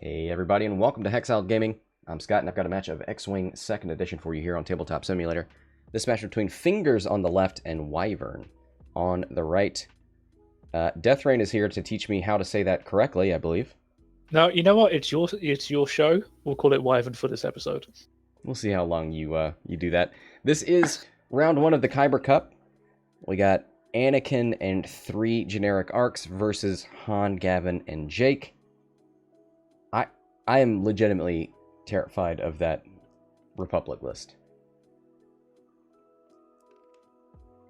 Hey everybody, and welcome to Hexiled Gaming. I'm Scott, and I've got a match of X-Wing 2nd Edition for you here on Tabletop Simulator. This match between Fingerzz on the left and Wyvern on the right. Death Rain is here to teach me how to say that correctly, I believe. No, you know what? It's your show. We'll call it Wyvern for this episode. We'll see how long you do that. This is round 1 of the KYBER Cup. We got Anakin and 3 generic arcs versus Han, Gavin, and Jake. I am legitimately terrified of that Republic list.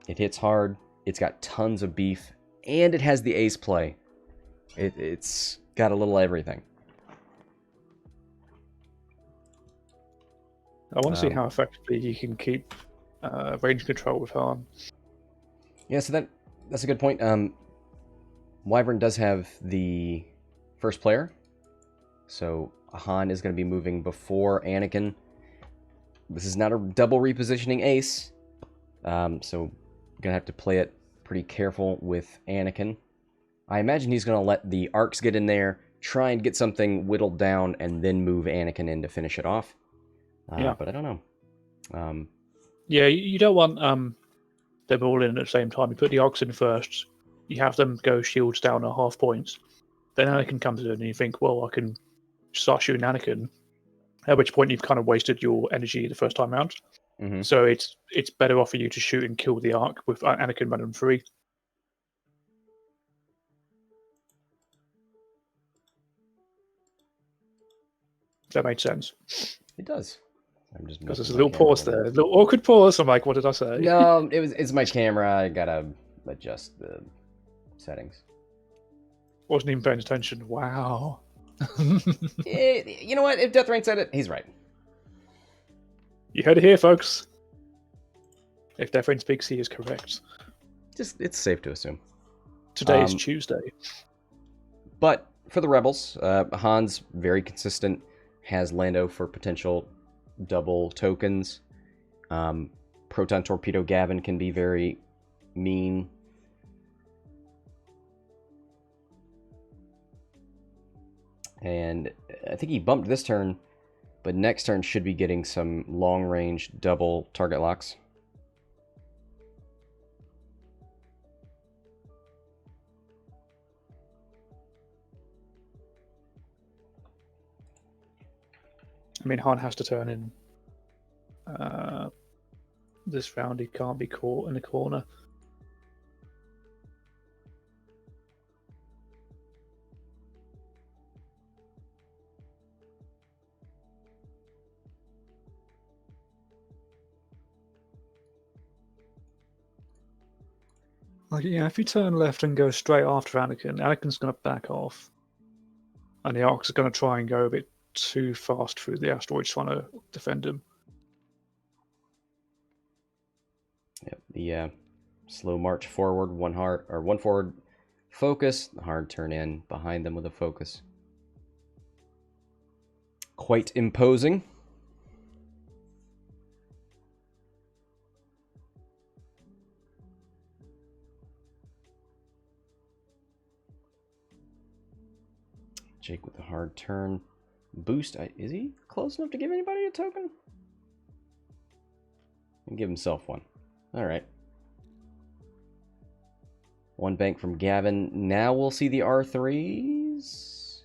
It hits hard, it's got tons of beef, and it has the ace play. It's got a little everything. I want to see how effectively you can keep range control with Han. Yeah, so that's a good point. Wyvern does have the first player, so Han is going to be moving before Anakin. This is not a double repositioning ace, so going to have to play it pretty careful with Anakin. I imagine he's going to let the arcs get in there, try and get something whittled down, and then move Anakin in to finish it off. Yeah. But I don't know. Yeah, you don't want them all in at the same time. You put the arcs in first. You have them go shields down at half points. Then Anakin comes in and you think, well, I can start shooting Anakin. At which point you've kind of wasted your energy the first time round. Mm-hmm. So it's better off for you to shoot and kill the arc with Anakin running free. That made sense. It does. I'm just because there's a little pause there, a little awkward pause. I'm like, what did I say? No, it's my camera. I gotta adjust the settings. Wasn't even paying attention. Wow. You know what? If Death Rain said it, he's right. You heard it here, folks. If Death Rain speaks, he is correct. It's safe to assume. Today is Tuesday. But for the Rebels, Han's very consistent. Has Lando for potential double tokens. Proton Torpedo Gavin can be very mean. And I think he bumped this turn, but next turn should be getting some long-range double target locks. I mean, Han has to turn in this round. He can't be caught in the corner. Like, yeah, if you turn left and go straight after Anakin, Anakin's going to back off. And the arcs are going to try and go a bit too fast through the asteroids trying to defend him. Yep, the slow march forward, one forward focus, the hard turn in behind them with a focus. Quite imposing. Jake with the hard turn. Boost. Is he close enough to give anybody a token? And give himself one. All right. One bank from Gavin. Now we'll see the R3s.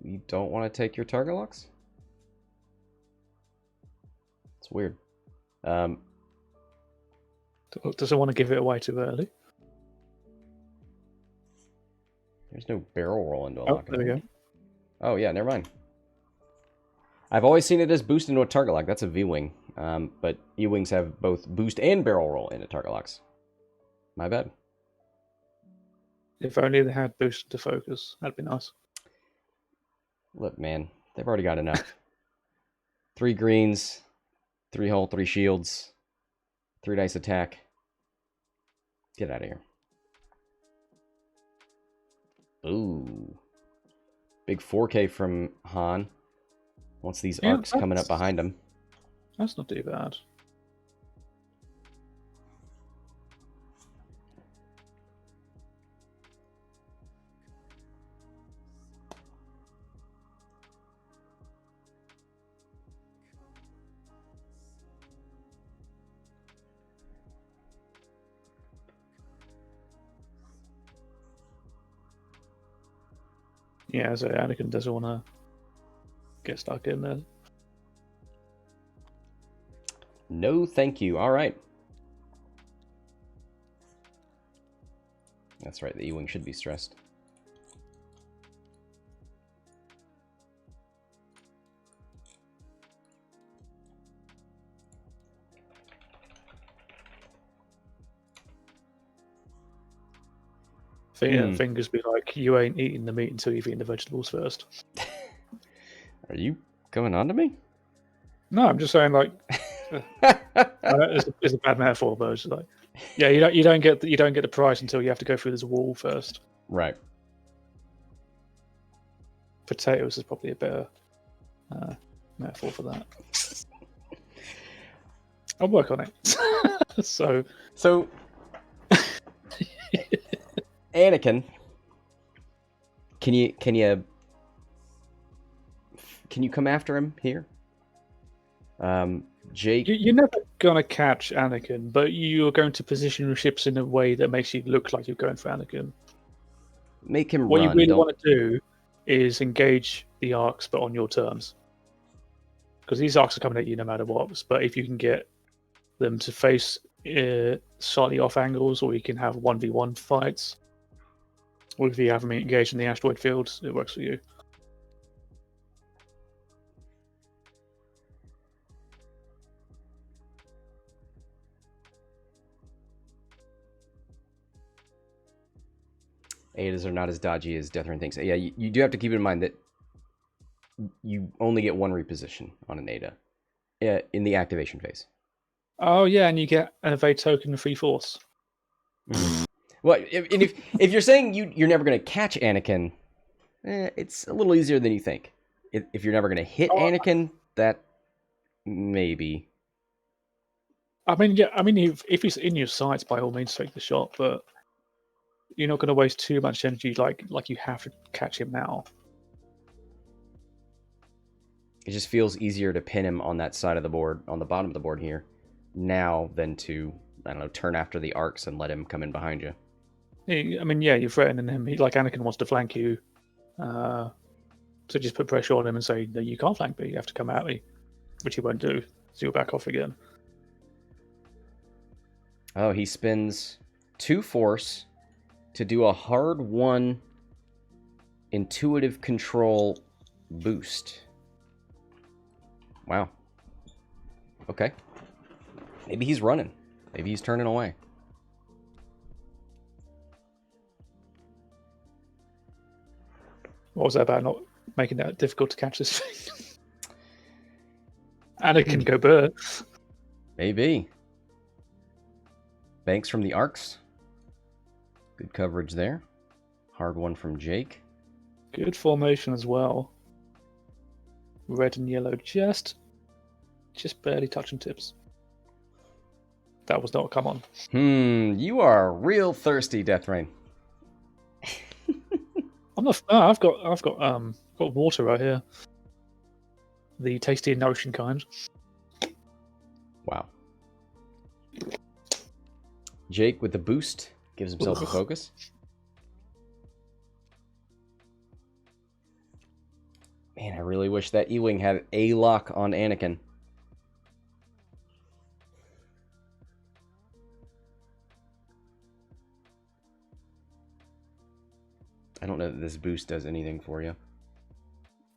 You don't want to take your target locks? It's weird. Doesn't want to give it away too early. There's no barrel roll into a Oh, lock. there we go. Oh, yeah, never mind. I've always seen it as boost into a target lock. That's a V-Wing. But E-Wings have both boost and barrel roll into target locks. My bad. If only they had boost to focus. That'd be nice. Look, man, they've already got enough. 3 greens, 3 hull, 3 shields, 3 dice attack. Get out of here. Ooh. Big 4K from Han. Once these arcs coming up behind him. That's not too bad. Yeah, so Anakin doesn't want to get stuck in there. No, thank you. All right. That's right, the E-Wing should be stressed. Fingers be like, you ain't eating the meat until you've eaten the vegetables first. Are you going on to me? No, I'm just saying, like, it's a bad metaphor, but it's like, yeah, you don't get the prize until you have to go through this wall first. Right. Potatoes is probably a better metaphor for that. I'll work on it. So Anakin, can you come after him here? Jake, you're never gonna catch Anakin, but you're going to position your ships in a way that makes you look like you're going for Anakin. make him What run. you really want to do is engage the arcs, but on your terms, because these arcs are coming at you no matter what. But if you can get them to face slightly off angles, or you can have 1v1 fights, or if you have them engaged in the asteroid fields, it works for you. Adas are not as dodgy as Death Rain thinks. Yeah, you do have to keep in mind that you only get one reposition on an Ada in the activation phase. Oh yeah, and you get an evade token and free force. Well, if you're saying you're never going to catch Anakin, it's a little easier than you think. If you're never going to hit Anakin, that maybe. I mean, yeah. I mean, if he's in your sights, by all means, take the shot. But you're not going to waste too much energy, like you have to catch him now. It just feels easier to pin him on that side of the board, on the bottom of the board here, now than to, I don't know, turn after the arcs and let him come in behind you. I mean, yeah, you're threatening him. Like Anakin wants to flank you, so just put pressure on him and say, no, you can't flank me. You have to come at me, which he won't do. So you'll back off again. Oh, he spends 2 force to do a hard 1 intuitive control boost. Wow. Okay. Maybe he's running. Maybe he's turning away. What was that about not making that difficult to catch this thing? Anakin KYBER. Maybe. Banks from the arcs. Good coverage there. Hard 1 from Jake. Good formation as well. Red and yellow just barely touching tips. That was not a come on. You are real thirsty, Death Rain. I'm not. Oh, I've got water right here. The tasty and nourishing kind. Wow. Jake with the boost gives himself a focus. Man, I really wish that E-Wing had a lock on Anakin. I don't know that this boost does anything for you.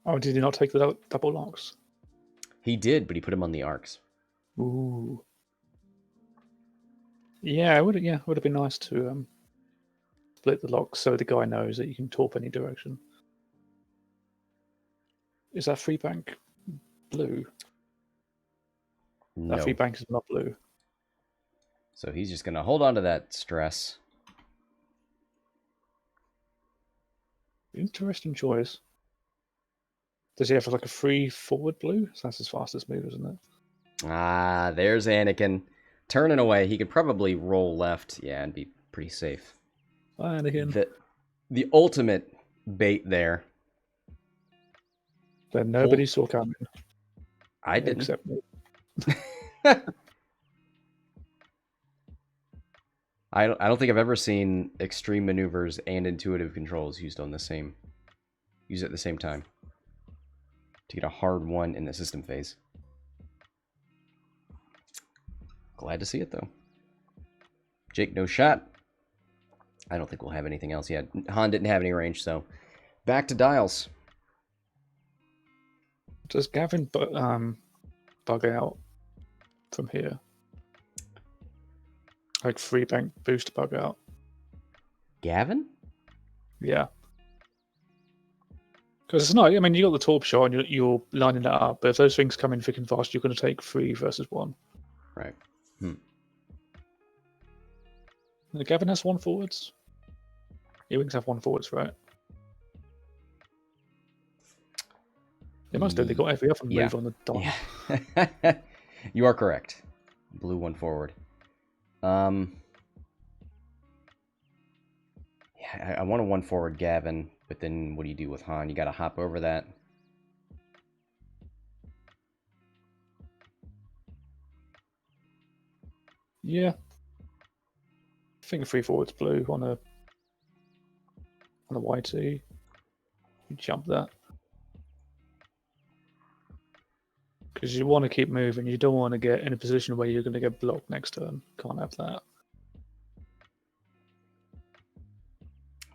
Oh, did he not take the double locks? He did, but he put him on the arcs. Ooh. Yeah, it would have been nice to split the locks so the guy knows that you can torp any direction. Is that free bank blue? No. That free bank is not blue. So he's just going to hold on to that stress. Interesting choice. Does he have like a free forward blue? So that's his fastest move, isn't it? Ah, there's Anakin. Turning away. He could probably roll left, yeah, and be pretty safe. Bye, Anakin. The ultimate bait there. That nobody saw coming. I didn't. Except me. I don't think I've ever seen extreme maneuvers and intuitive controls used on the same use it at the same time to get a hard 1 in the system phase. Glad to see it, though. Jake, no shot. I don't think we'll have anything else yet. Han didn't have any range, so back to dials. Does Gavin bug out from here? Like free bank boost bug out? Gavin? Yeah. Because it's not, I mean, you got the torp shot and you're lining that up, but if those things come in thick and fast, you're going to take 3 versus 1. Right. Gavin has 1 forwards. E-Wings have 1 forwards, right? They must do. They got every other move on the dot. Yeah. You are correct. Blue 1 forward. Yeah, I want a 1 forward Gavin, but then what do you do with Han? You got to hop over that. Yeah. I think 3 forwards blue on a YT. You jump that. Because you want to keep moving. You don't want to get in a position where you're going to get blocked next turn. Can't have that.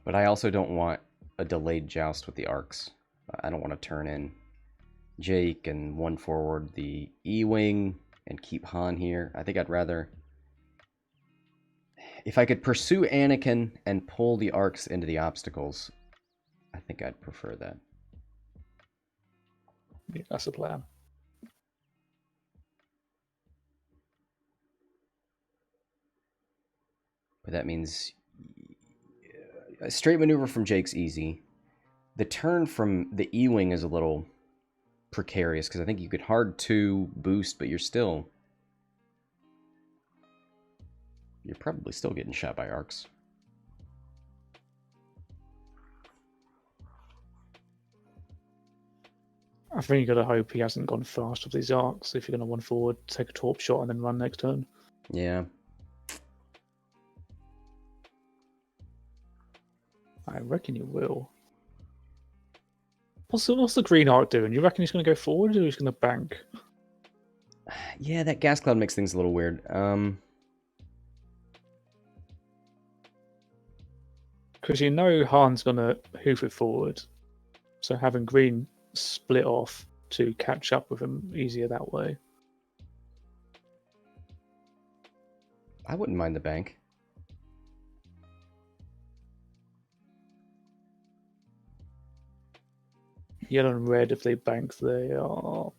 But I also don't want a delayed joust with the arcs. I don't want to turn in Jake and 1 forward the E-Wing and keep Han here. I think I'd rather... If I could pursue Anakin and pull the arcs into the obstacles, I think I'd prefer that. Yeah, that's the plan. But that means a straight maneuver from Jake's easy. The turn from the E-Wing is a little precarious because I think you could hard 2 boost, but you're probably still getting shot by arcs. I think you got to hope he hasn't gone fast with these arcs. If you're going to 1 forward, take a torp shot and then run next turn. Yeah. I reckon you will. What's the green arc doing? You reckon he's going to go forward or he's going to bank? Yeah, that gas cloud makes things a little weird. Because you know Han's going to hoof it forward. So having green split off to catch up with him easier that way. I wouldn't mind the bank. Yellow and red, if they bank, they are...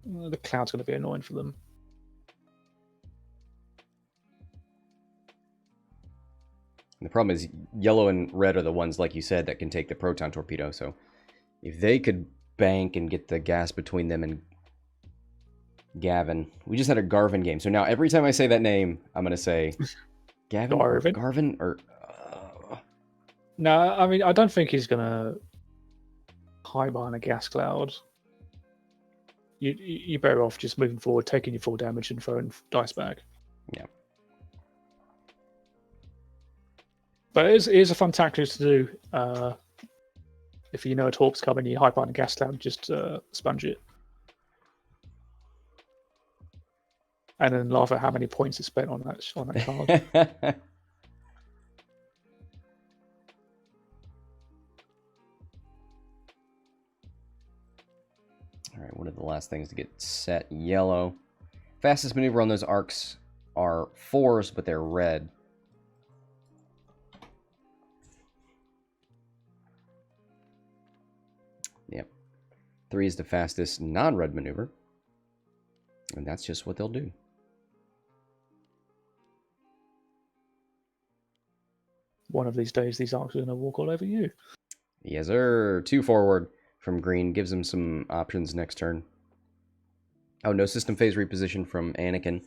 The cloud's going to be annoying for them. And the problem is yellow and red are the ones, like you said, that can take the proton torpedo. So if they could bank and get the gas between them and Gavin. We just had a Garvin game. So now every time I say that name, I'm going to say Gavin or Garvin or... No, I mean, I don't think he's going to hide behind a gas cloud. You're better off just moving forward, taking your 4 damage and throwing dice back. Yeah. But it is a fun tactic to do. If you know a torp's coming, you hide behind a gas cloud, just sponge it. And then laugh at how many points it's spent on that card. All right, what are the last things to get set? Yellow. Fastest maneuver on those arcs are 4s, but they're red. Yep. 3 is the fastest non-red maneuver. And that's just what they'll do. One of these days, these arcs are going to walk all over you. Yes, sir. 2 forward from green. Gives him some options next turn. Oh, no system phase reposition from Anakin.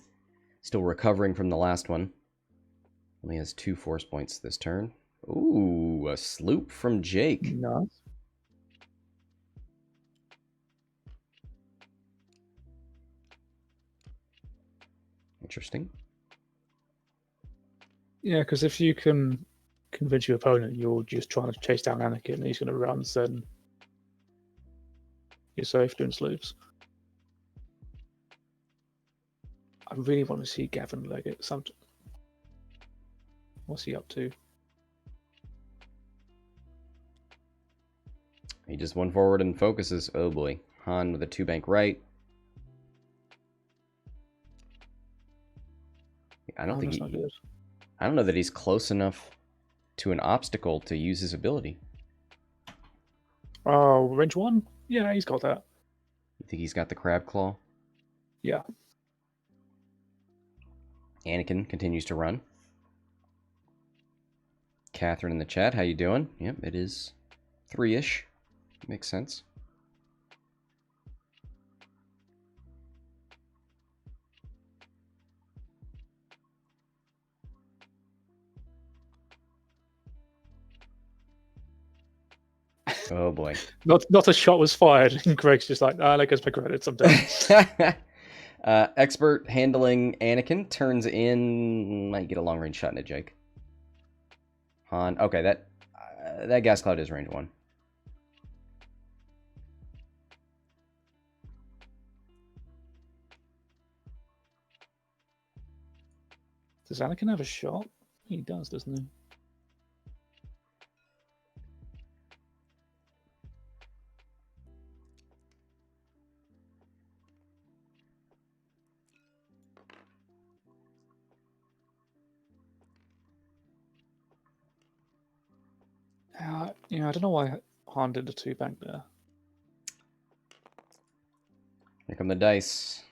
Still recovering from the last one. Only has 2 force points this turn. Ooh, a sloop from Jake. Nice. Interesting. Yeah, because if you can convince your opponent you're just trying to chase down Anakin and he's going to run, then you're safe doing sleuths. I really want to see Gavin leg it. What's he up to? He just went forward and focuses. Oh boy. Han with a 2-bank right. I don't think I don't know that he's close enough to an obstacle to use his ability. Oh, range 1? Yeah, he's got that. You think he's got the crab claw? Yeah. Anakin continues to run. Catherine in the chat, how you doing? Yep, it is 3-ish. Makes sense. Oh boy. Not a shot was fired, and Greg's just like, that goes my credits, I'm done. Expert handling Anakin turns in. Might get a long range shot in it, Jake. Han. Okay, that gas cloud is range 1. Does Anakin have a shot? He does, doesn't he? I don't know why Han did the 2-bank there. Here come the dice.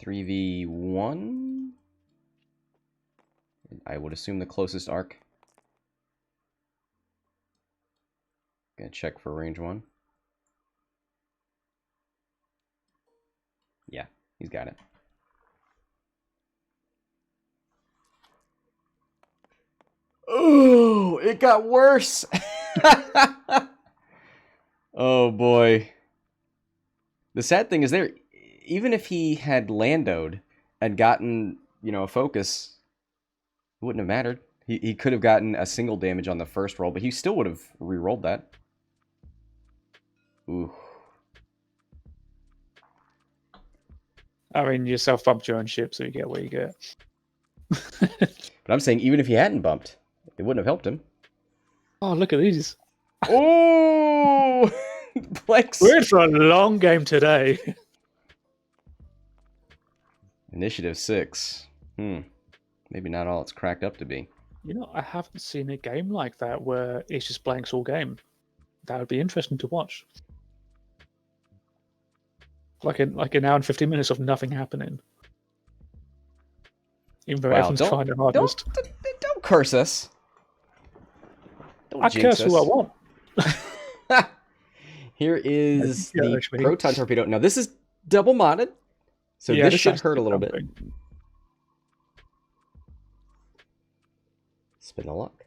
3v1. I would assume the closest arc. Gonna check for range 1. Yeah, he's got it. Oh, it got worse. Oh boy. The sad thing is even if he had Landoed and gotten, a focus, it wouldn't have mattered. He could have gotten a single damage on the first roll, but he still would have re-rolled that. Ooh. I mean, you self-bumped your own ship, so you get what you get. But I'm saying even if he hadn't bumped, it wouldn't have helped him. Oh, look at these. Oh! Plex. We're in for a long game today. Initiative 6. Maybe not all it's cracked up to be. I haven't seen a game like that where it's just blanks all game. That would be interesting to watch. Like an hour and 50 minutes of nothing happening. Even though everyone's trying their hardest. Don't curse us. I curse who I want. Here is the proton torpedo. Now this is double modded, so this should hurt a little bit. Spin the luck.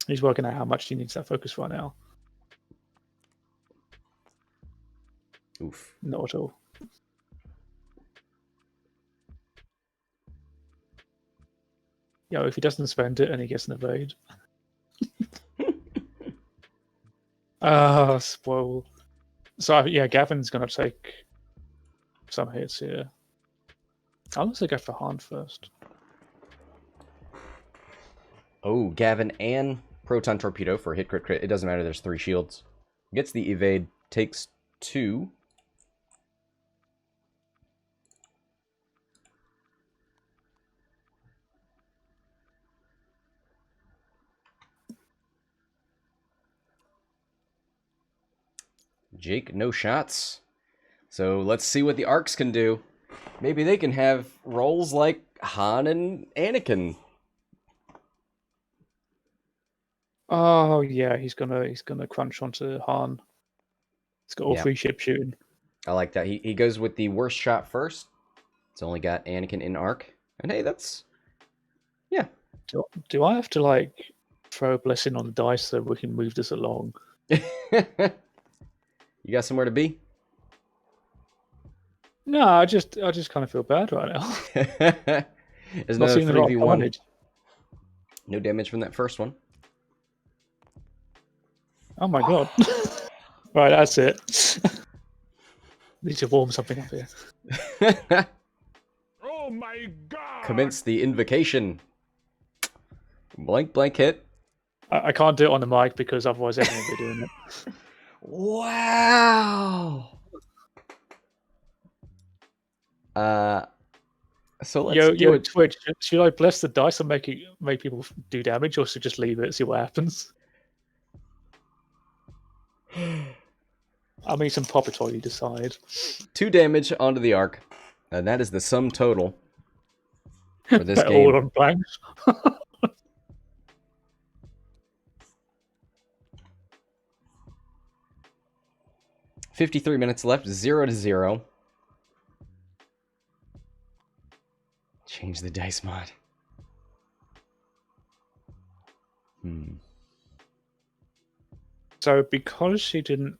He's working out how much he needs that focus right now. Oof. Not at all. If he doesn't spend it and he gets an evade. Spoil. So, Gavin's going to take some hits here. I'll also go for Han first. Oh, Gavin and Proton Torpedo for a hit crit. It doesn't matter, there's 3 shields. Gets the evade, takes 2. Jake, no shots. So let's see what the arcs can do. Maybe they can have roles like Han and Anakin. Oh yeah, he's gonna crunch onto Han. He's got all 3 ship shooting. I like that. He goes with the worst shot first. It's only got Anakin in arc. And hey, that's Do I have to throw a blessing on the dice so we can move this along? You got somewhere to be? No, I just kind of feel bad right now. There's Not another seeing the right 3v1. carnage. No damage from that first one. Oh my god. Right, that's it. Need to warm something up here. Oh my god! Commence the invocation. Blank, blank hit. I can't do it on the mic because otherwise everyone will be doing it. Wow. So let's do Yo, it. Twitch, should I bless the dice and make people do damage, or should I just leave it and see what happens? I mean, some Poppetoy, you decide. 2 damage onto the arc. And that is the sum total for this They're game. all on blanks. 53 minutes left, 0-0. Change the dice mod. So because she didn't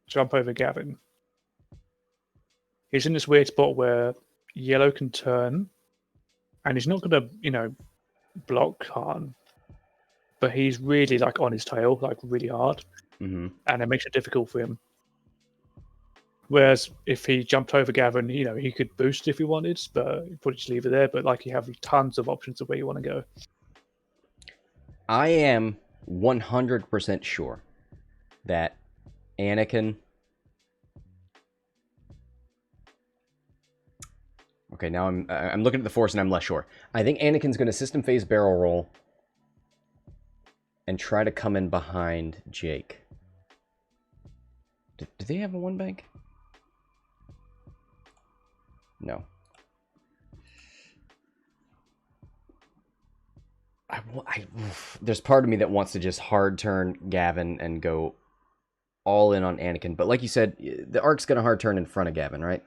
jump over Gavin, he's in this weird spot where yellow can turn, and he's not going to, block Khan, but he's really like on his tail, like really hard, Mm-hmm. and it makes it difficult for him. Whereas if he jumped over Gavin, he could boost if he wanted, but he'd probably just leave it there. But like you have tons of options of where you want to go. I am 100% sure that Anakin... Okay, now I'm looking at the Force and I'm less sure. I think Anakin's going to system phase barrel roll and try to come in behind Jake. Do they have a 1 bank? No. There's part of me that wants to just hard turn Gavin and go all in on Anakin. But like you said, the arc's going to hard turn in front of Gavin, right?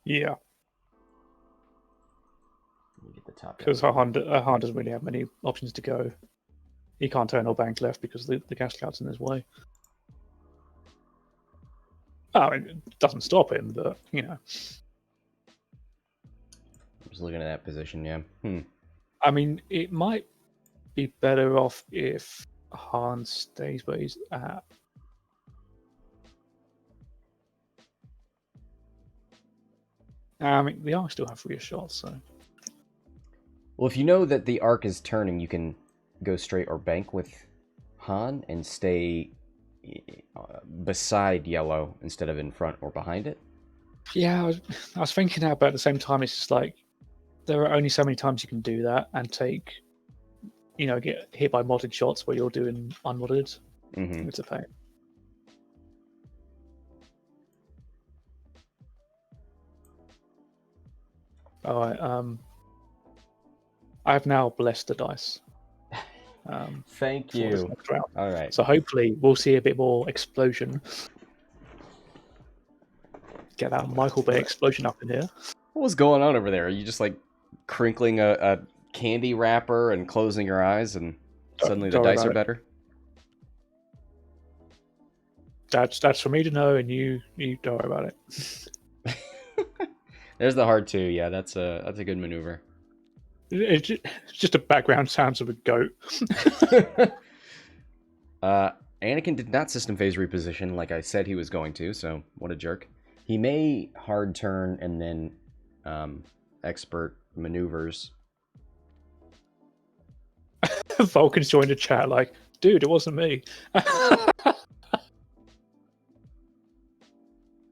Yeah, Let me get the top because down. Han doesn't really have many options to go. He can't turn or bank left because the gas cloud's in his way. I mean, it doesn't stop him, but I'm just looking at that position, yeah. I mean, it might be better off if Han stays where he's at. I mean, the arc still have rear shots, so. Well, if you know that the arc is turning, you can go straight or bank with Han and stay beside yellow instead of in front or behind it. Yeah, I was thinking that, but at the same time, it's just like there are only so many times you can do that and take, get hit by modded shots where you're doing unmodded. Mm-hmm. It's a pain. All right. I have now blessed the dice. Thank for this you. next round. All right. So hopefully we'll see a bit more explosion. Get that Michael Bay explosion up in here. What was going on over there? Are you just like crinkling a candy wrapper and closing your eyes and suddenly the Don't worry dice are about it. better? That's for me to know, and you don't worry about it. There's the hard 2. Yeah, that's a good maneuver. It's just a background sounds of a goat. Anakin did not system phase reposition like I said he was going to, so what a jerk. He may hard turn and then expert maneuvers. Vulcan's joined the chat like, dude, it wasn't me.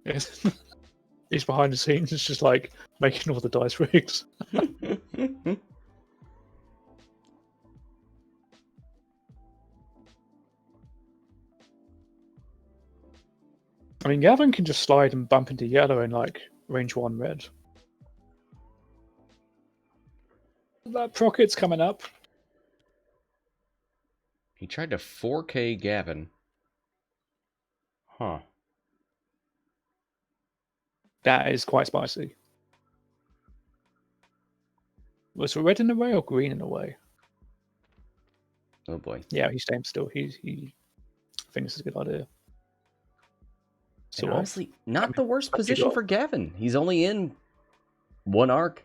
Yes. He's behind the scenes, it's just like making all the dice rigs. I mean, Gavin can just slide and bump into yellow in like range 1 red. That Procket's coming up. He tried to 4K Gavin. Huh. That is quite spicy. Was it red in the way or green in the way? Oh boy. Yeah, he's staying still. I think this is a good idea. So And honestly, not the worst position for Gavin. He's only in one arc.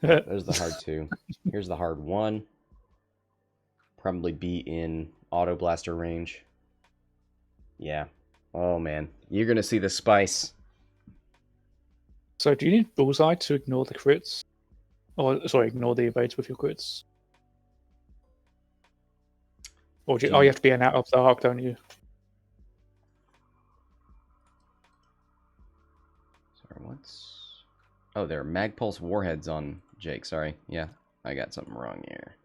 Oh, there's the hard 2. Here's the hard 1. Probably be in auto blaster range. Yeah. Oh man, you're gonna see the spice. So do you need bullseye to ignore the crits? Or sorry, ignore the evades with your crits? Or you have to be an out of the arc, don't you? Sorry, what's... Oh, there are Magpulse warheads on Jake. Sorry. Yeah, I got something wrong here.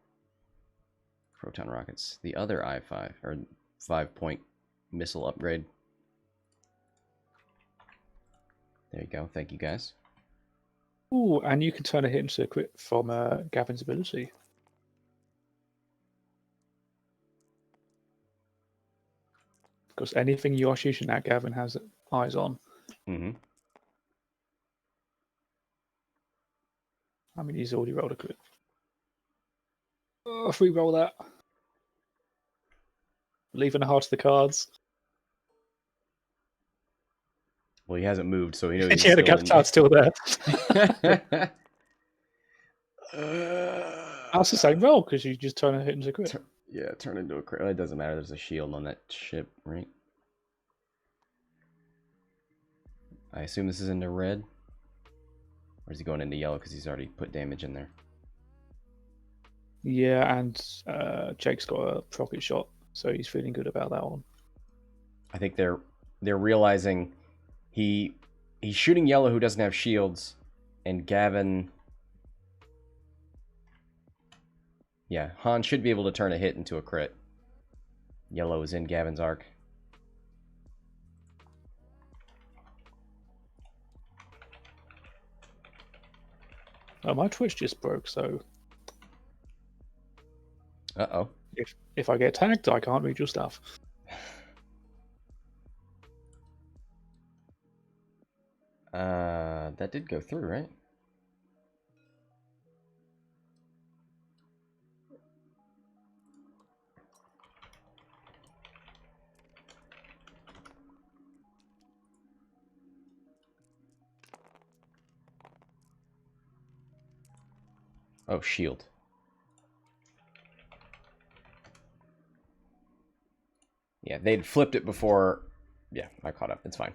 Proton rockets. The other I-5, or 5-point missile upgrade. There you go. Thank you, guys. Ooh, and you can turn a hit into a crit from Gavin's ability. Because anything you are shooting at, Gavin has eyes on. Mm-hmm. I mean, he's already rolled a crit. Oh, if we roll that. Leaving a heart to the cards. Well, he hasn't moved, so he knows he's yeah, the still Gavin's still there. That's the same roll, because you just turn a hit into a crit. Yeah, turn into a crit. It doesn't matter. There's a shield on that ship, right? I assume this is into red. Or is he going into yellow because he's already put damage in there? Yeah, and Jake's got a rocket shot, so he's feeling good about that one. I think they're realizing he's shooting yellow who doesn't have shields, and Gavin... Yeah, Han should be able to turn a hit into a crit. Yellow is in Gavin's arc. Oh, my Twitch just broke, so... Uh-oh. If I get tagged, I can't read your stuff. That did go through, right? Oh, shield. Yeah, they'd flipped it before... Yeah, I caught up. It's fine.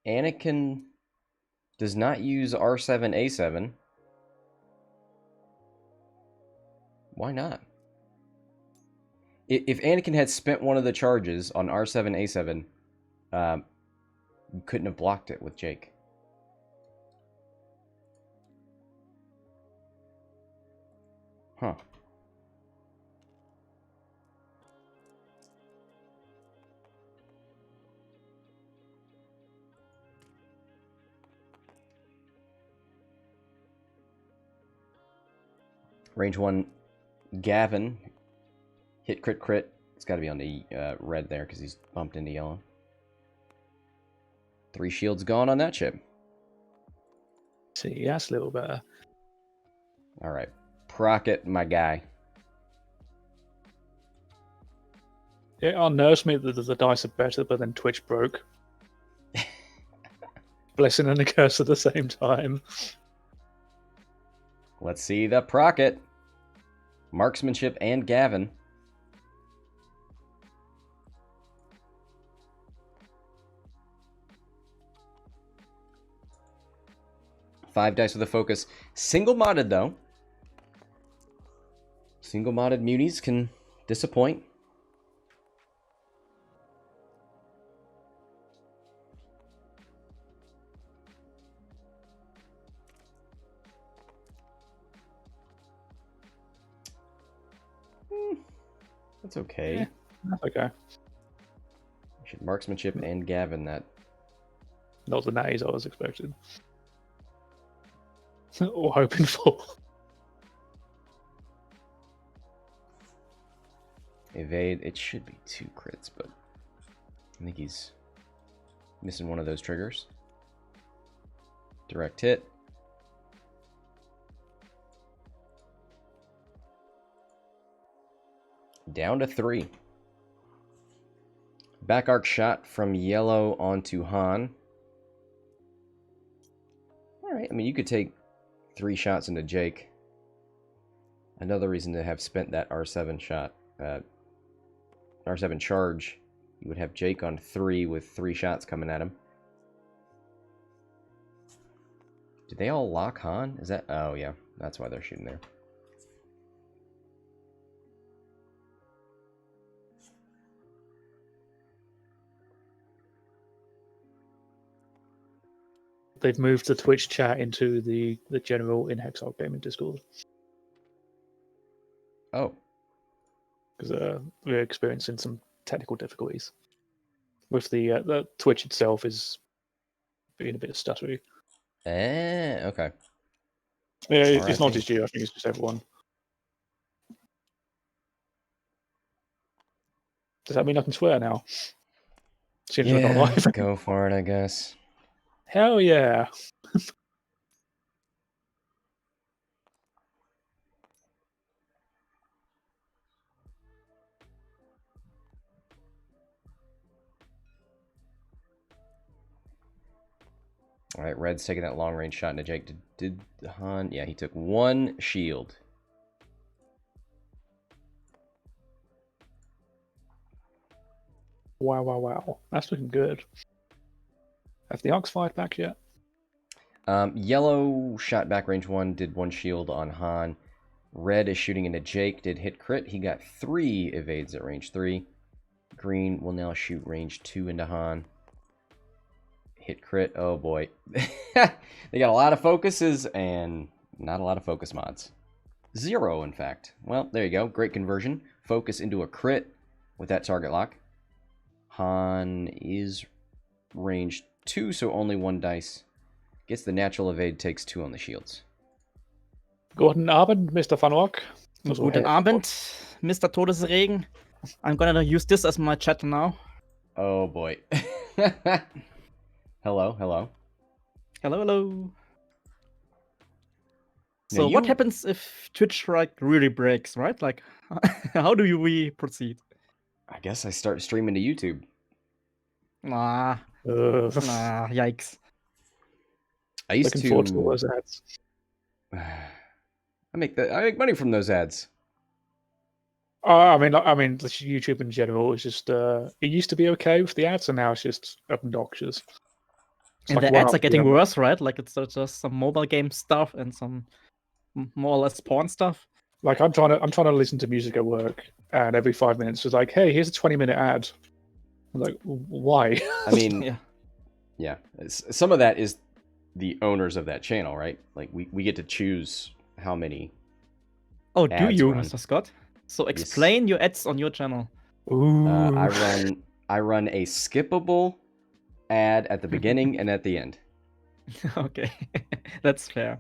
Anakin does not use R7A7. Why not? If Anakin had spent one of the charges on R7A7, you couldn't have blocked it with Jake. Huh. Range 1, Gavin. Hit, crit, crit. It's got to be on the red there because he's bumped into yellow. 3 shields gone on that ship. See, that's a little better. All right. Procket, my guy. It unnerves me that the dice are better, but then Twitch broke. Blessing and a curse at the same time. Let's see the Procket. Marksmanship and Gavin. Five dice with a focus. Single modded though. Single modded munis can disappoint. That's okay. Yeah, that's okay. Should marksmanship and Gavin that. Not the natties I was expecting. Or hoping for. Evade. It should be 2 crits, but I think he's missing one of those triggers. Direct hit. Down to 3. Back arc shot from yellow onto Han. Alright, I mean, you could take 3 shots into Jake. Another reason to have spent that R7 shot, R7 charge, you would have Jake on 3 with 3 shots coming at him. Did they all lock Han? Is that... Oh, yeah. That's why they're shooting there. They've moved the Twitch chat into the general in Hexiled gaming Discord. Oh. Because we're experiencing some technical difficulties. With the Twitch itself is being a bit stuttery. Okay. Yeah, it's not just you, I think it's just everyone. Does that mean I can swear now? Seems we're not live. Go for it, I guess. Hell yeah. Alright, Red's taking that long range shot into Jake. Did Han? Yeah, he took 1 shield. Wow. That's looking good. Have the Ox fired back yet? Yellow shot back range 1, did 1 shield on Han. Red is shooting into Jake, did hit crit. He got 3 evades at range 3. Green will now shoot range 2 into Han. Hit crit. Oh boy. They got a lot of focuses and not a lot of focus mods. 0, in fact. Well, there you go. Great conversion. Focus into a crit with that target lock. Han is range 2, so only 1 dice. Gets the natural evade, takes 2 on the shields. Guten Abend, Mr. Funwalk. Guten Abend, Mr. Todesregen. I'm gonna use this as my chat now. Oh boy. Hello. Hello. So what happens if Twitch really breaks, right? Like, how do we proceed? I guess I start streaming to YouTube. Nah, yikes. I used Looking forward to all those ads. I make money from those ads. I mean, YouTube in general is just. It used to be okay with the ads, and now it's just obnoxious. And the ads are getting worse, right? Like it's just some mobile game stuff and some more or less porn stuff. Like I'm trying to listen to music at work, and every 5 minutes it's like, hey, here's a 20-minute ad. I'm like, why? I mean, yeah. Some of that is the owners of that channel, right? Like we get to choose how many. Oh, do you, Mr. Scott? So explain your ads on your channel. Ooh. I run a skippable ad at the beginning and at the end. Okay, that's fair.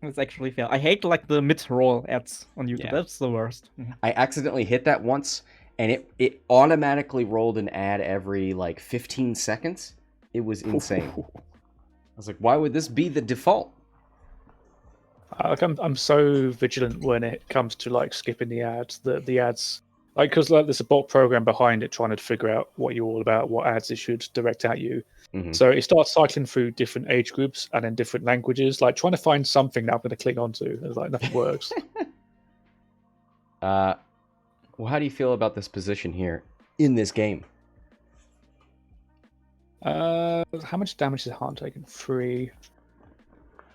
That's actually fair. I hate like the mid-roll ads on YouTube. Yeah. That's the worst. I accidentally hit that once, and it automatically rolled an ad every like 15 seconds. It was insane. I was like, why would this be the default? I'm so vigilant when it comes to like skipping the ads. The ads, like, because like there's a bot program behind it trying to figure out what you're all about, what ads it should direct at you. Mm-hmm. So it starts cycling through different age groups and then different languages, like trying to find something that I'm going to click onto. It's like nothing works. Well, how do you feel about this position here in this game? How much damage is Han taking? 3.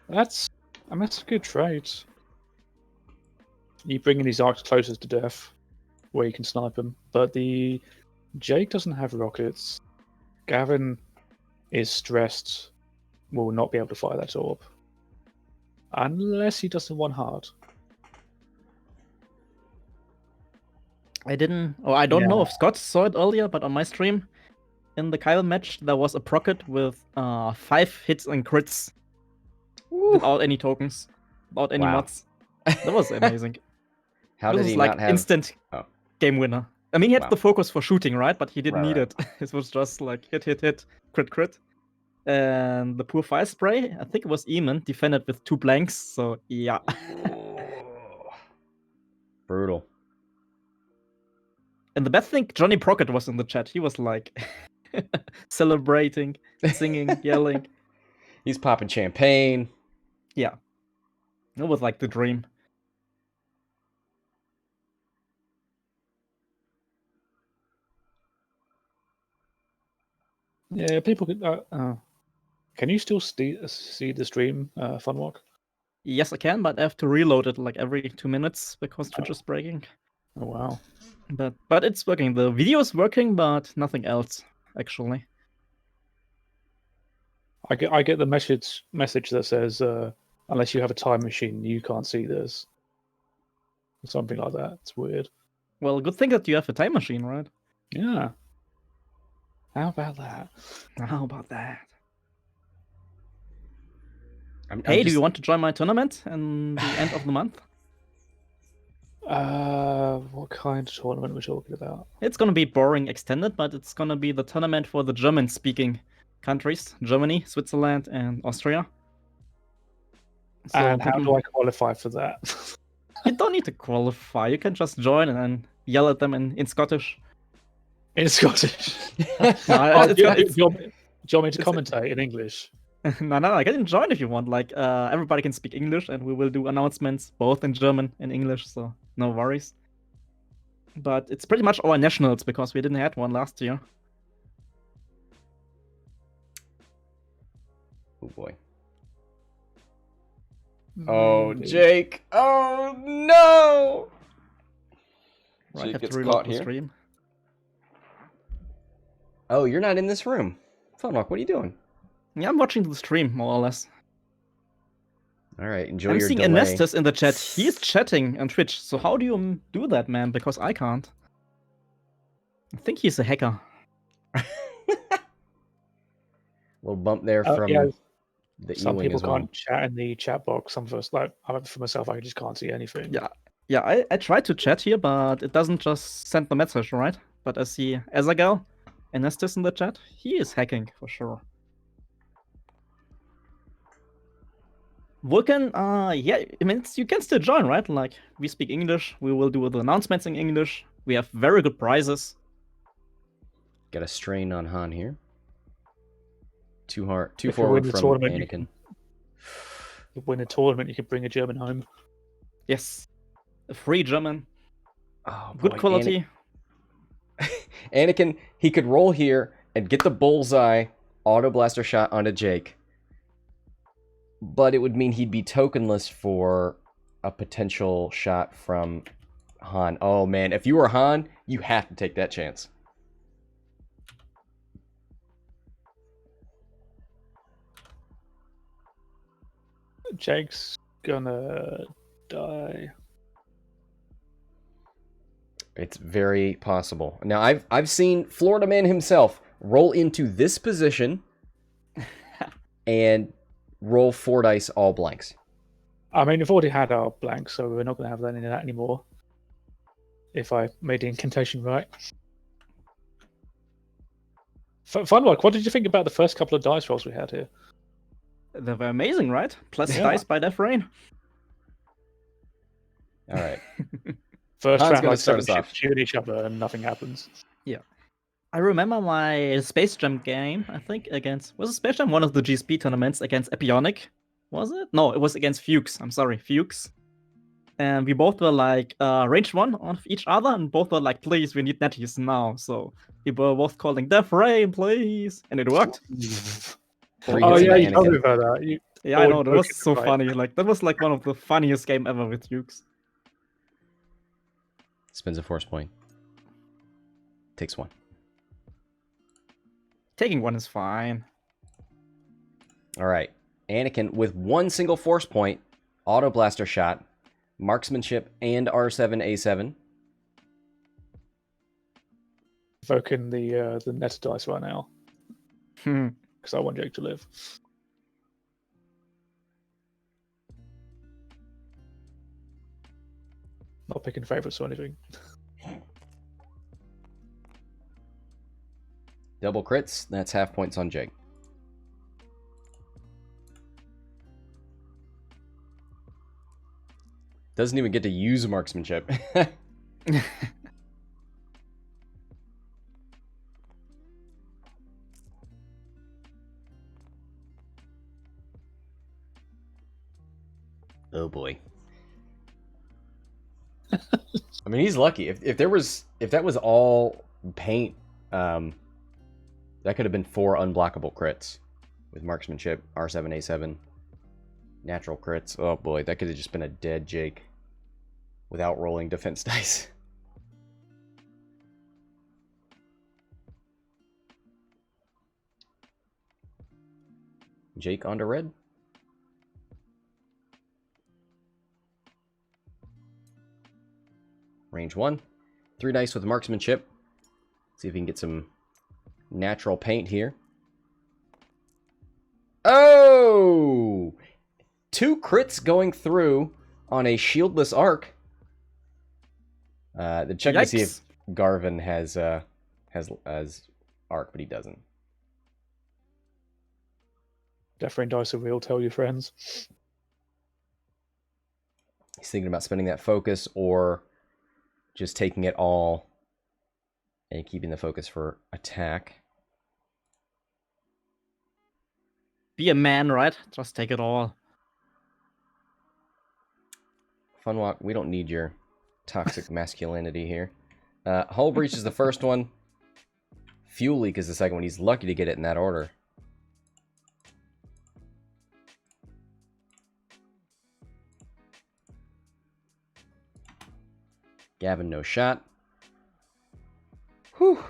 That's a good trade. You bringing these arcs closest to death, where you can snipe them. But the Jake doesn't have rockets. Gavin is stressed. Will not be able to fire that orb unless he doesn't want hard. I don't know if Scott saw it earlier, but on my stream in the KYBER match there was a procket with 5 hits and crits. Ooh. Without any tokens, without any mods. That was amazing. How did he not have instant game winner? I mean, he had the focus for shooting, right? But he didn't need it. It was just like hit, crit. And the poor fire spray, I think it was Eamon, defended with 2 blanks. So yeah. Brutal. And the best thing, Johnny Prockett was in the chat. He was like celebrating, singing, yelling. He's popping champagne. Yeah. It was like the dream. Yeah, people could. Can you still see the stream, Funwalk? Yes, I can, but I have to reload it like every 2 minutes because Twitch is breaking. Oh wow. But it's working. The video is working, but nothing else actually. I get the message that says unless you have a time machine, you can't see this. Something like that. It's weird. Well, good thing that you have a time machine, right? Yeah. How about that? How about that? I'm Hey, do just- you want to join my tournament in the end of the month? What kind of tournament are we talking about? It's gonna be boring extended, but it's gonna be the tournament for the German-speaking countries: Germany, Switzerland, and Austria. So And how do I qualify for that? You don't need to qualify. You can just join and then yell at them in Scottish. In Scottish. No, Do you want me to commentate in English? no, I can join if you want. Like, everybody can speak English, and we will do announcements both in German and English, so no worries. But it's pretty much our nationals because we didn't have one last year. Oh boy. Oh, Jake. Oh no. Right, Jake have gets to reload caught the here. stream. Oh, you're not in this room. Funwalk, what are you doing? Yeah, I'm watching the stream more or less. All right, enjoy I'm your seeing delay. Anestus in the chat. He's chatting on Twitch. So how do you do that, man? Because I can't. I think he's a hacker. Little bump there from yeah, the some E-wing people as well. can't chat in the chat box. Some of us, like for myself, I just can't see anything. Yeah, I tried to chat here, but it doesn't just send the message, right? But I see Azagal, Anestus in the chat. He is hacking for sure. Vulcan, yeah, I mean, you can still join, right? Like, we speak English, we will do the announcements in English, we have very good prizes. Got a strain on Han here. Too hard, too If you win forward the from tournament, you Anakin. You win a tournament, you can bring a German home. Yes. A free German, Oh, good boy, quality. Anakin, he could roll here and get the bullseye auto blaster shot onto Jake. But it would mean he'd be tokenless for a potential shot from Han. Oh man, if you were Han, you have to take that chance. Jake's gonna die. It's very possible. Now I've seen Florida Man himself roll into this position and roll 4 dice all blanks. I mean, we've already had our blank, so we're not going to have any of that anymore. If I made the incantation right. Funwalk, what did you think about the first couple of dice rolls we had here? They were amazing, right? Plus Yeah. dice by Death Rain. All right. First Han's round, gonna like start seven us ships off. shoot each other and nothing happens. I remember my Space Jam game, I think, was it Space Jam? One of the GSP tournaments against Epionic. Was it? No, it was against Fuchs. I'm sorry, Fuchs. And we both were like range 1 on each other, and both were like, please, we need netties now. So we were both calling Death Rain, please. And it worked. Three Oh hits yeah, into you told me Anakin. about that. Yeah, I know, that was broken so fight. funny. Like, that was like one of the funniest game ever with Fuchs. Spins a force point. Takes 1. Taking 1 is fine. All right. Anakin with 1 single force point, auto blaster shot, marksmanship, and R7A7. Invoking the net dice right now because I want Jake to live. Not picking favorites or anything. Double crits. That's half points on Jake. Doesn't even get to use marksmanship. Oh boy. I mean, he's lucky. If that was all paint, that could have been 4 unblockable crits with marksmanship, R7, A7, natural crits. Oh boy, that could have just been a dead Jake without rolling defense dice. Jake onto red. Range 1. 3 dice with marksmanship. See if we can get some natural paint here. Oh! 2 crits going through on a shieldless arc. The check to see if Gavin has arc, but he doesn't. Death Rain dice are real, tell your friends. He's thinking about spending that focus or just taking it all and keeping the focus for attack. Be a man, right? Just take it all. Funwalk, we don't need your toxic masculinity here. Hull Breach is the first one. Fuel Leak is the second one. He's lucky to get it in that order. Gavin, no shot. Whew.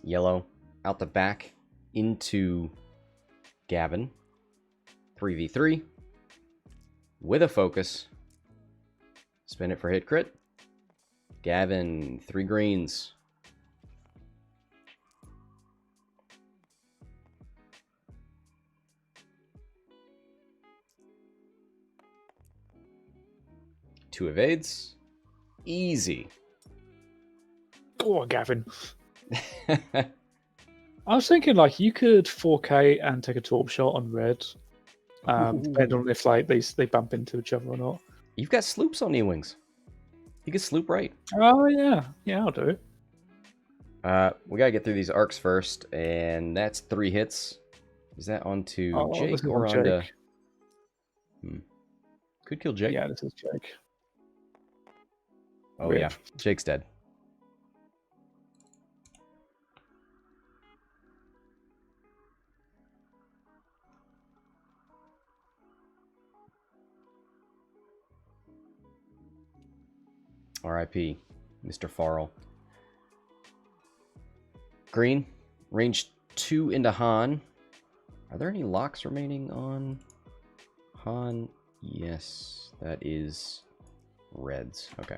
Yellow out the back into Gavin. 3v3 with a focus. Spin it for hit crit. Gavin, 3 greens. Two evades. Easy. Go on, Gavin. I was thinking, like, you could 4K and take a torp shot on red. Depending on if like they bump into each other or not. You've got sloops on E-wings. You can sloop right. Oh yeah, I'll do it. We gotta get through these arcs first, and that's 3 hits. Is that onto Jake or on onto? Jake. Could kill Jake. Yeah, this is Jake. Oh yeah, Jake's dead. R.I.P. Mr. Farrel. Green, range 2 into Han. Are there any locks remaining on Han? Yes, that is reds. Okay.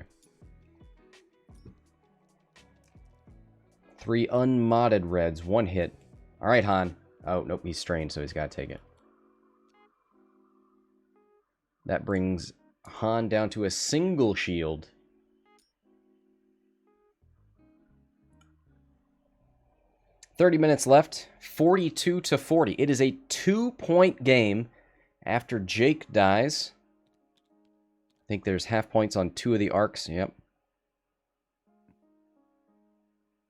3 unmodded reds, 1 hit. All right, Han. Oh, nope, he's strained, so he's got to take it. That brings Han down to a single shield. $30 minutes left, 42-40. It is a 2-point game after Jake dies. I think there's half points on 2 of the arcs. Yep.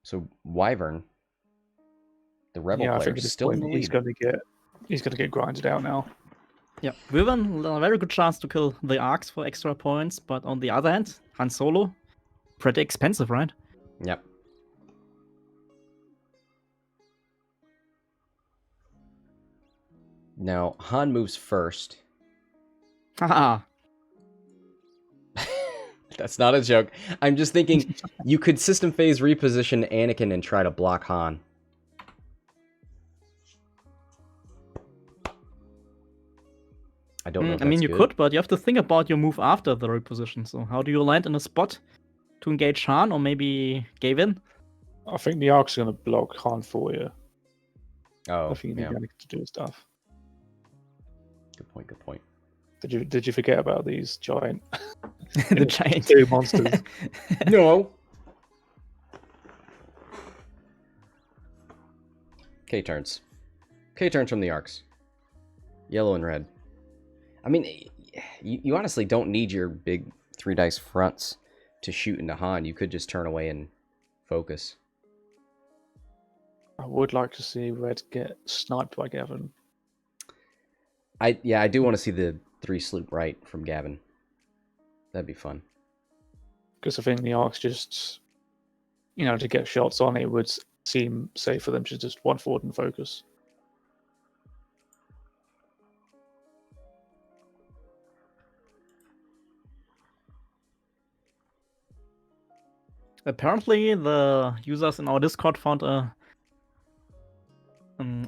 So Wyvern, the rebel player, is still in the lead. He's gonna get grinded out now. Yeah, Wyvern, a very good chance to kill the arcs for extra points, but on the other hand, Han Solo, pretty expensive, right? Yep. Now, Han moves first. Haha. That's not a joke. I'm just thinking you could system phase reposition Anakin and try to block Han. I don't know if I mean, that's you good. could, but you have to think about your move after the reposition. So how do you land in a spot to engage Han or maybe Gavin? I think the arc's gonna block Han for you. Oh, I think you yeah. need Anakin to do stuff. Good point, good point. Did you forget about these giant The giant 2 monsters? No. K-turns. K-turns from the arcs. Yellow and red. I mean, you honestly don't need your big 3 dice fronts to shoot into Han. You could just turn away and focus. I would like to see Red get sniped by Gavin. I do want to see the 3 sloop right from Gavin. That'd be fun. Because I think the Arcs just, to get shots on, it would seem safe for them to just one forward and focus. Apparently, the users in our Discord found a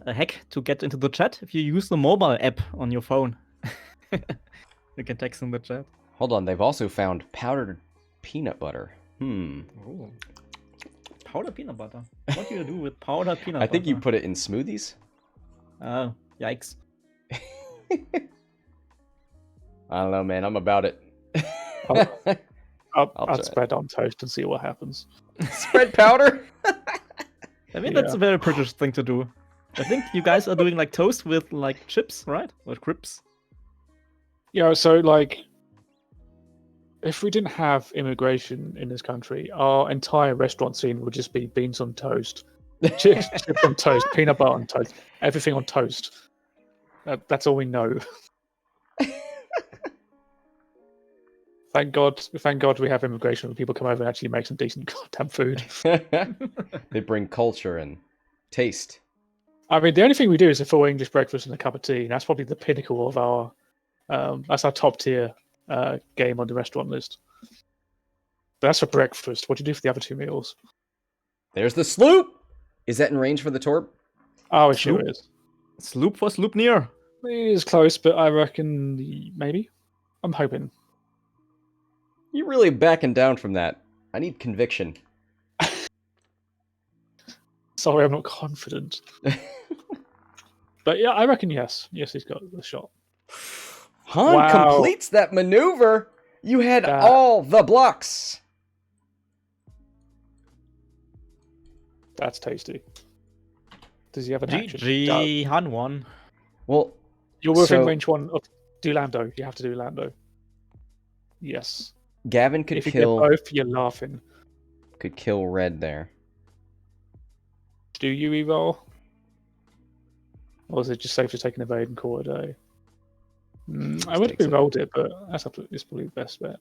hack to get into the chat if you use the mobile app on your phone. You can text in the chat. Hold on, they've also found powdered peanut butter. Ooh. Powdered peanut butter. What do you do with powdered peanut butter? I think you put it in smoothies. Oh, yikes. I don't know, man. I'm about it. I'll spread on toast and see what happens. Spread powder? I mean, that's a very British thing to do. I think you guys are doing like toast with like chips, right? Or crisps. Yeah, so like, if we didn't have immigration in this country, our entire restaurant scene would just be beans on toast, chips on toast, peanut butter on toast, everything on toast. That's all we know. Thank God we have immigration where people come over and actually make some decent goddamn food. They bring culture and taste. I mean, the only thing we do is a full English breakfast and a cup of tea, and that's probably the pinnacle of our that's our top tier game on the restaurant list. But that's for breakfast. What do you do for the other 2 meals? There's the sloop! Is that in range for the torp? Oh, it sure is. Sloop for sloop near. It is close, but I reckon maybe. I'm hoping. You're really backing down from that. I need conviction. Sorry, I'm not confident. But yeah, I reckon yes. Yes, he's got the shot. Han completes that maneuver. You had all the blocks. That's tasty. Does he have an action? GG, Han won. Well, you're within range 1 of do Lando. You have to do Lando. Yes. Gavin could if kill. You get both, you're laughing. Could kill Red there. Do you evolve? Or is it just safe to take an evade and call it a day? I would have re-rolled it, but it's probably the best bet.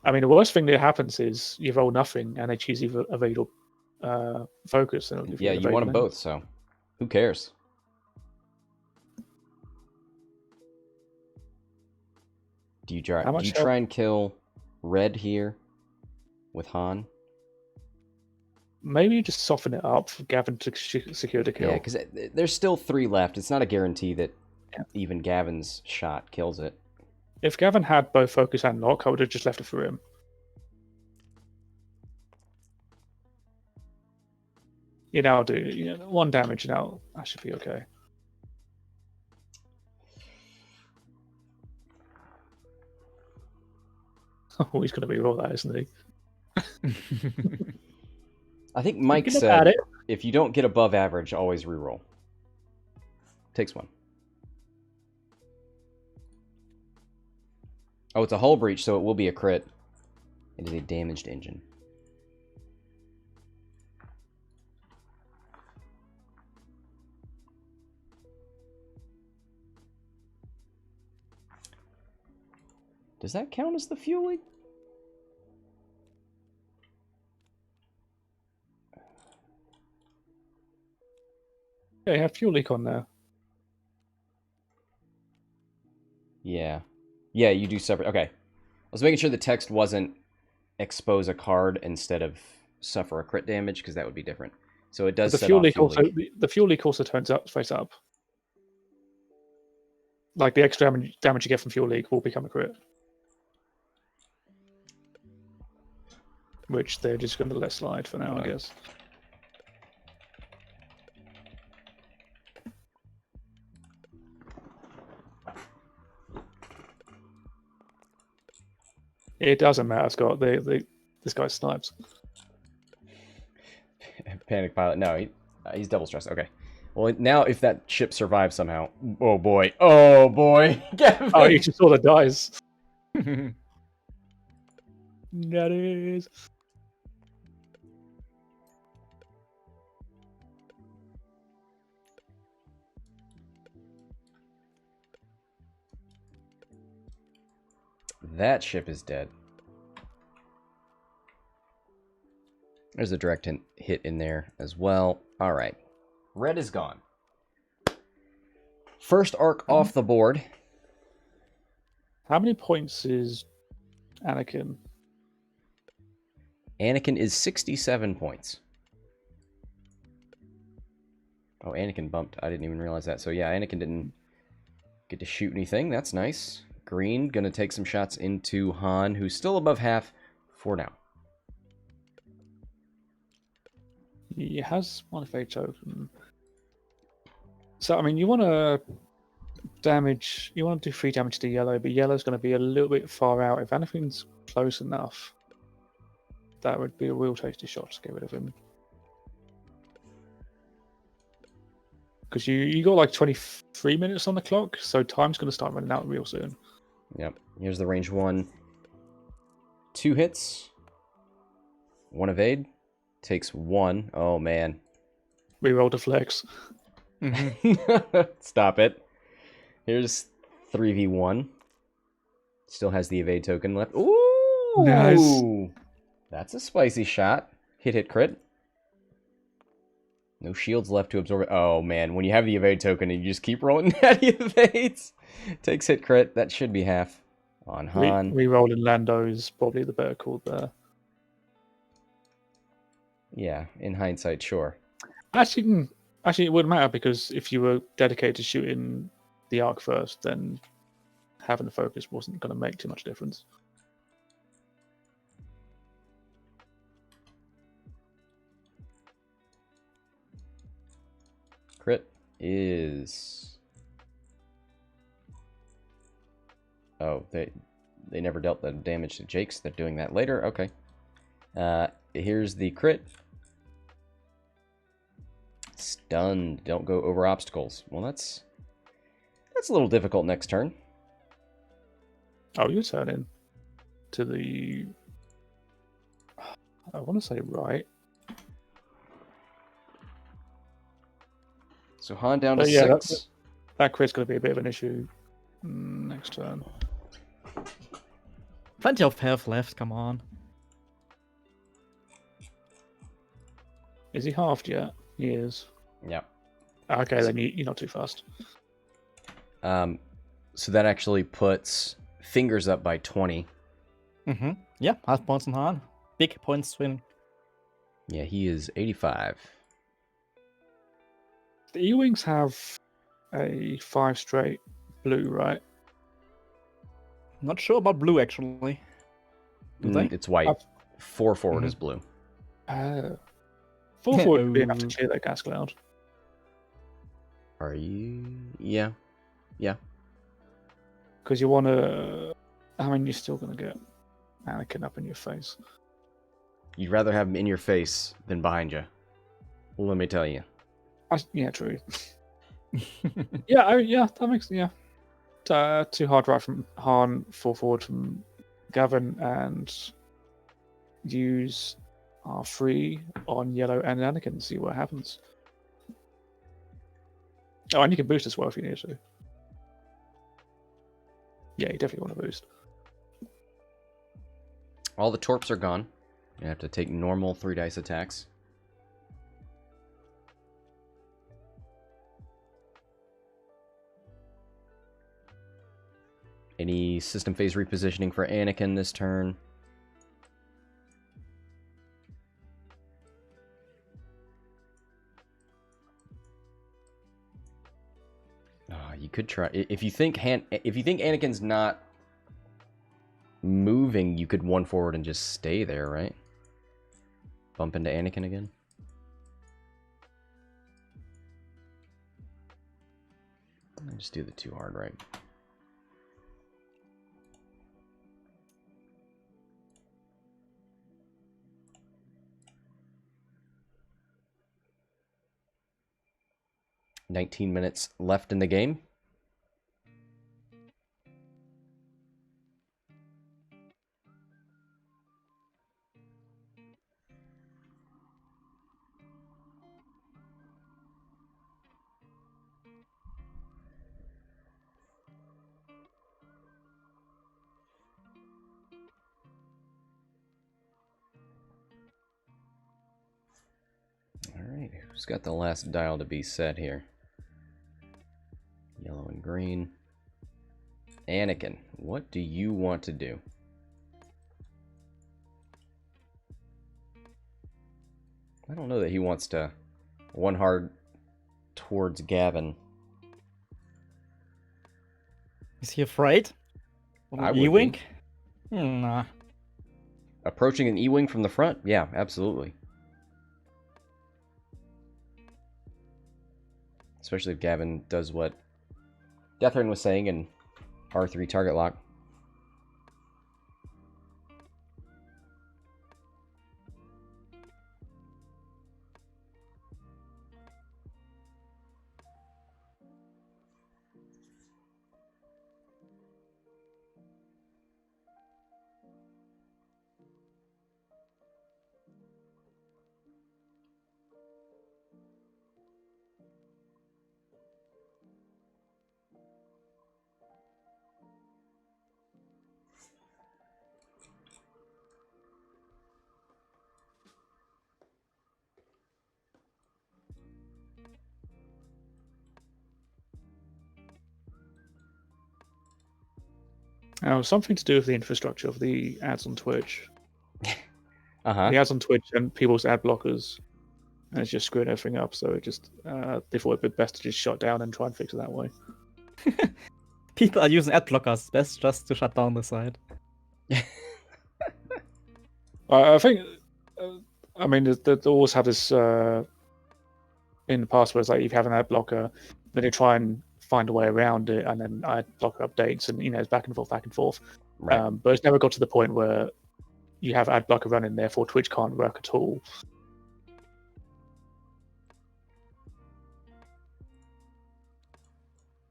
I mean, the worst thing that happens is you roll nothing and they choose either evade or focus. And yeah, you want them both, so who cares? Do you try and kill Red here with Han? Maybe you just soften it up for Gavin to secure the kill. Yeah, because there's still 3 left. It's not a guarantee that even Gavin's shot kills it. If Gavin had both focus and lock, I would have just left it for him. I'll do 1 damage and that should be okay. Oh, he's going to re-roll that, isn't he? I think Mike said if you don't get above average, always reroll. Takes 1. Oh, it's a hull breach, so it will be a crit. It is a damaged engine. Does that count as the fuel leak? Yeah, you have fuel leak on there. Yeah. Yeah, you do separate. Okay. I was making sure the text wasn't expose a card instead of suffer a crit damage, because that would be different. So it does the set fuel off leak fuel also leak. the fuel leak also turns up face up. Like the extra damage you get from fuel leak will become a crit. Which they're just going to let slide for now, I guess. It doesn't matter, Scott. This guy snipes. Panic pilot. No, he's double stressed. Okay. Well, now if that ship survives somehow. Oh boy. Oh boy. Oh, he just sort of dies. That is. That ship is dead. There's a direct hit in there as well. All right. Red is gone. First arc off the board. How many points is Anakin? Anakin is 67 points. Oh, Anakin bumped. I didn't even realize that. So yeah, Anakin didn't get to shoot anything. That's nice. Green gonna take some shots into Han, who's still above half for now. He has one fate token. So I mean, you want to damage. You want to do 3 damage to yellow, but yellow's going to be a little bit far out. If anything's close enough, that would be a real tasty shot to get rid of him. Because you got like 23 minutes on the clock, so time's going to start running out real soon. Yep. Here's the range 1. 2 hits. 1 evade. Takes 1. Oh, man. Reroll to flex. Stop it. Here's 3v1. Still has the evade token left. Ooh! Nice. That's a spicy shot. Hit, crit. No shields left to absorb it. Oh, man. When you have the evade token and you just keep rolling natty evades. Takes hit, crit. That should be half on Han. Rerolling Lando is probably the better call there. Yeah, in hindsight, sure. Actually, it wouldn't matter, because if you were dedicated to shooting the arc first, then having the focus wasn't going to make too much difference. Crit is... Oh, they never dealt the damage to Jake's. They're doing that later. Okay. Here's the crit. Stunned. Don't go over obstacles. Well, that's a little difficult next turn. Oh, you're turning to the... I want to say right. So Han down to yeah, 6. That crit's going to be a bit of an issue next turn. Plenty of health left, come on. Is he halved yet? He is. Yep. Okay, then you're not too fast. So that actually puts Fingerzz up by 20. Yeah, half points on Han. Big points swing. Yeah, he is 85. The E-Wings have a 5 straight blue, right? Not sure about blue, actually. Do they? It's white. 4 forward is blue. 4 forward would be enough to clear that gas cloud. Are you? Yeah. Yeah. Because you want to... I mean, you're still going to get Anakin up in your face. You'd rather have him in your face than behind you. Let me tell you. Yeah, true. yeah, that makes... Yeah. 2 hard right from Han, 4 forward from Gavin, and use R3 on yellow and Anakin, see what happens. Oh, and you can boost as well if you need to. Yeah, you definitely want to boost. All the torps are gone. You have to take normal 3 dice attacks. Any system phase repositioning for Anakin this turn? You could try. If you think Anakin's not moving, you could 1 forward and just stay there, right? Bump into Anakin again. And just do the 2 hard right. $19 minutes left in the game. Who's got the last dial to be set here? Yellow and green. Anakin, what do you want to do? I don't know that he wants to one hard towards Gavin. Is he afraid? I would E-Wing? Nah. Approaching an E-Wing from the front? Yeah, absolutely. Especially if Gavin does what Deathrin was saying in R3 target lock. Now, something to do with the infrastructure of the ads on Twitch. Uh-huh. The ads on Twitch and people's ad blockers, and it's just screwing everything up. So it just they thought it'd be best to just shut down and try and fix it that way. People are using ad blockers. Best just to shut down the site. I think, I mean, they always have this in the past where it's like if you have an ad blocker, then they try and find a way around it, and then ad blocker updates, and it's back and forth, back and forth. Right. But it's never got to the point where you have ad blocker running, therefore Twitch can't work at all.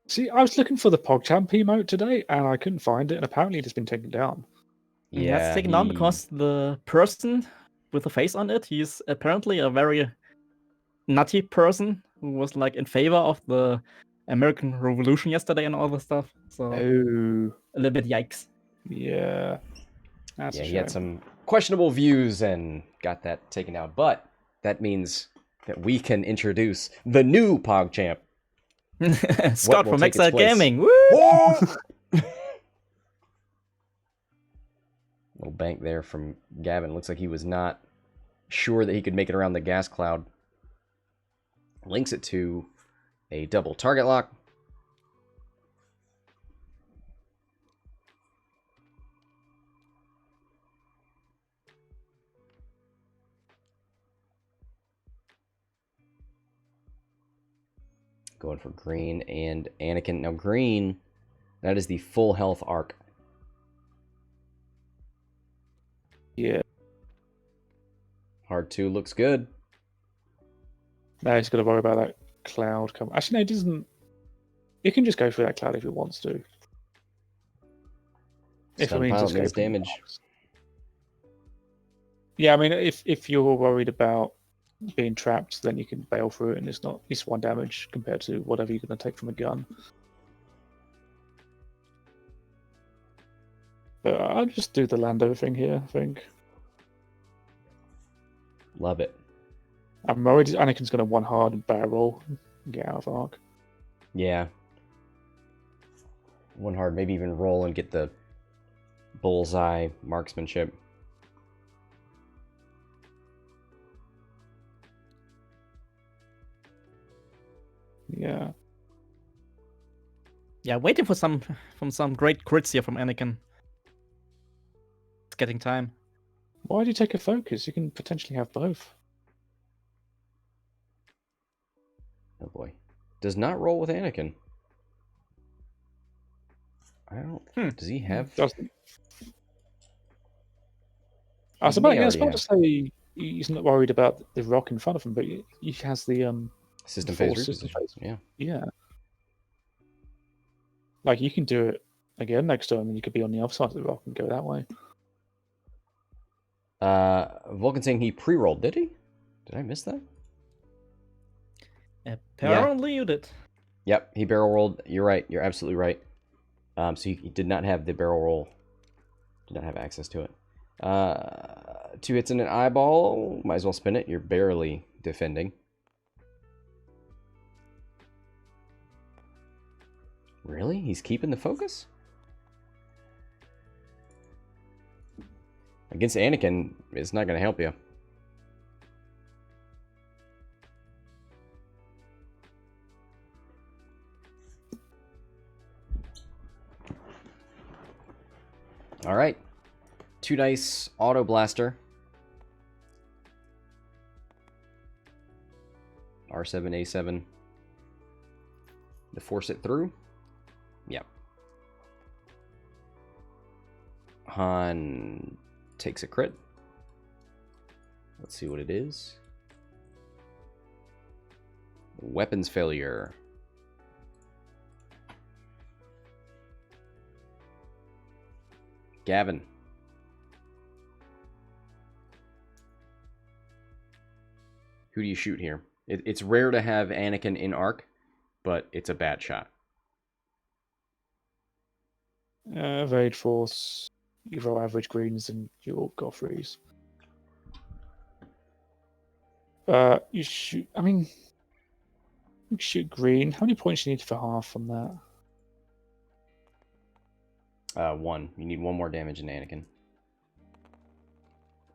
See, I was looking for the PogChamp emote today, and I couldn't find it, and apparently it has been taken down. Yeah, it's taken down because the person with the face on it, he's apparently a very nutty person who was like in favor of the American Revolution yesterday and all the stuff. So Oh, a little bit yikes. yeah. That's Yeah, a he had shame. some questionable views and got that taken out. But that means that we can introduce the new PogChamp. Scott will from take its Hexiled place? Gaming. Woo! Little bank there from Gavin. Looks like he was not sure that he could make it around the gas cloud. Links it to a double target lock. Going for green and Anakin. Now green, that is the full health arc. Yeah. Hard 2 looks good. Now he's got to worry about that cloud coming. Actually, no, it doesn't. He can just go through that cloud if he wants to. Stun pilot means damage. Yeah, I mean, if you're worried about being trapped, then you can bail through it, and it's 1 damage compared to whatever you're going to take from a gun. But I'll just do the Lando thing here, I think. Love it. I'm worried Anakin's going to 1 hard and barrel roll and get out of arc. Yeah. 1 hard, maybe even roll and get the bullseye marksmanship. Yeah. Yeah, waiting for some great crits here from Anakin. It's getting time. Why do you take a focus? You can potentially have both. Oh boy. Does not roll with Anakin. I don't... Does he have... Doesn't. I was He about, may yeah, I was already about to say he's not worried about the rock in front of him, but he has the System full phase system reposition. phase. Yeah. Yeah. Like, you can do it again next turn, and you could be on the other side of the rock and go that way. Vulcan saying he pre-rolled, did he? Did I miss that? Apparently you did. Yep, he barrel rolled. You're right. You're absolutely right. So he did not have the barrel roll. Did not have access to it. 2 hits in an eyeball. Might as well spin it. You're barely defending. Really? He's keeping the focus? Against Anakin, it's not going to help you. All right. 2 dice auto blaster. R7, A7. To force it through. Yep. Han takes a crit. Let's see what it is. Weapons failure. Gavin. Who do you shoot here? It's rare to have Anakin in arc, but it's a bad shot. Evade force. You roll average greens and you'll go freeze. You shoot. I mean, you shoot green. How many points do you need for half on that? 1. You need 1 more damage in Anakin.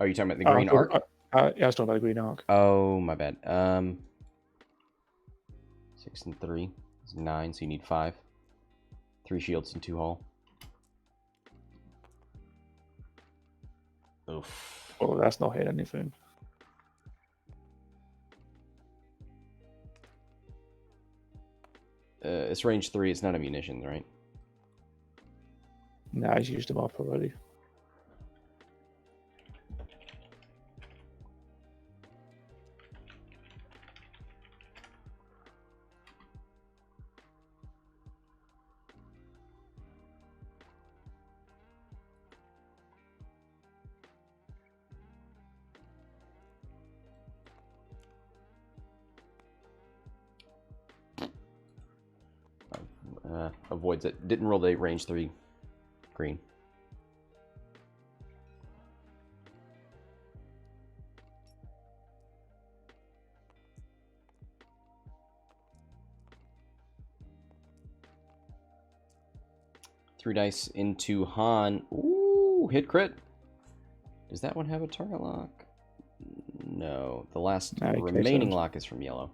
Oh, you talking about the green arc? Yeah, I was talking about the green arc. Oh, my bad. 6 and 3 is 9, so you need 5. 3 shields and 2 hull. Oof. Oh, that's not hit anything. It's range 3. It's not a munitions, right? Nah, he's used them up already. Avoids it. Didn't roll the range 3 green. Three dice into Han. Ooh, hit crit. Does that one have a target lock? No. The last remaining lock is from yellow.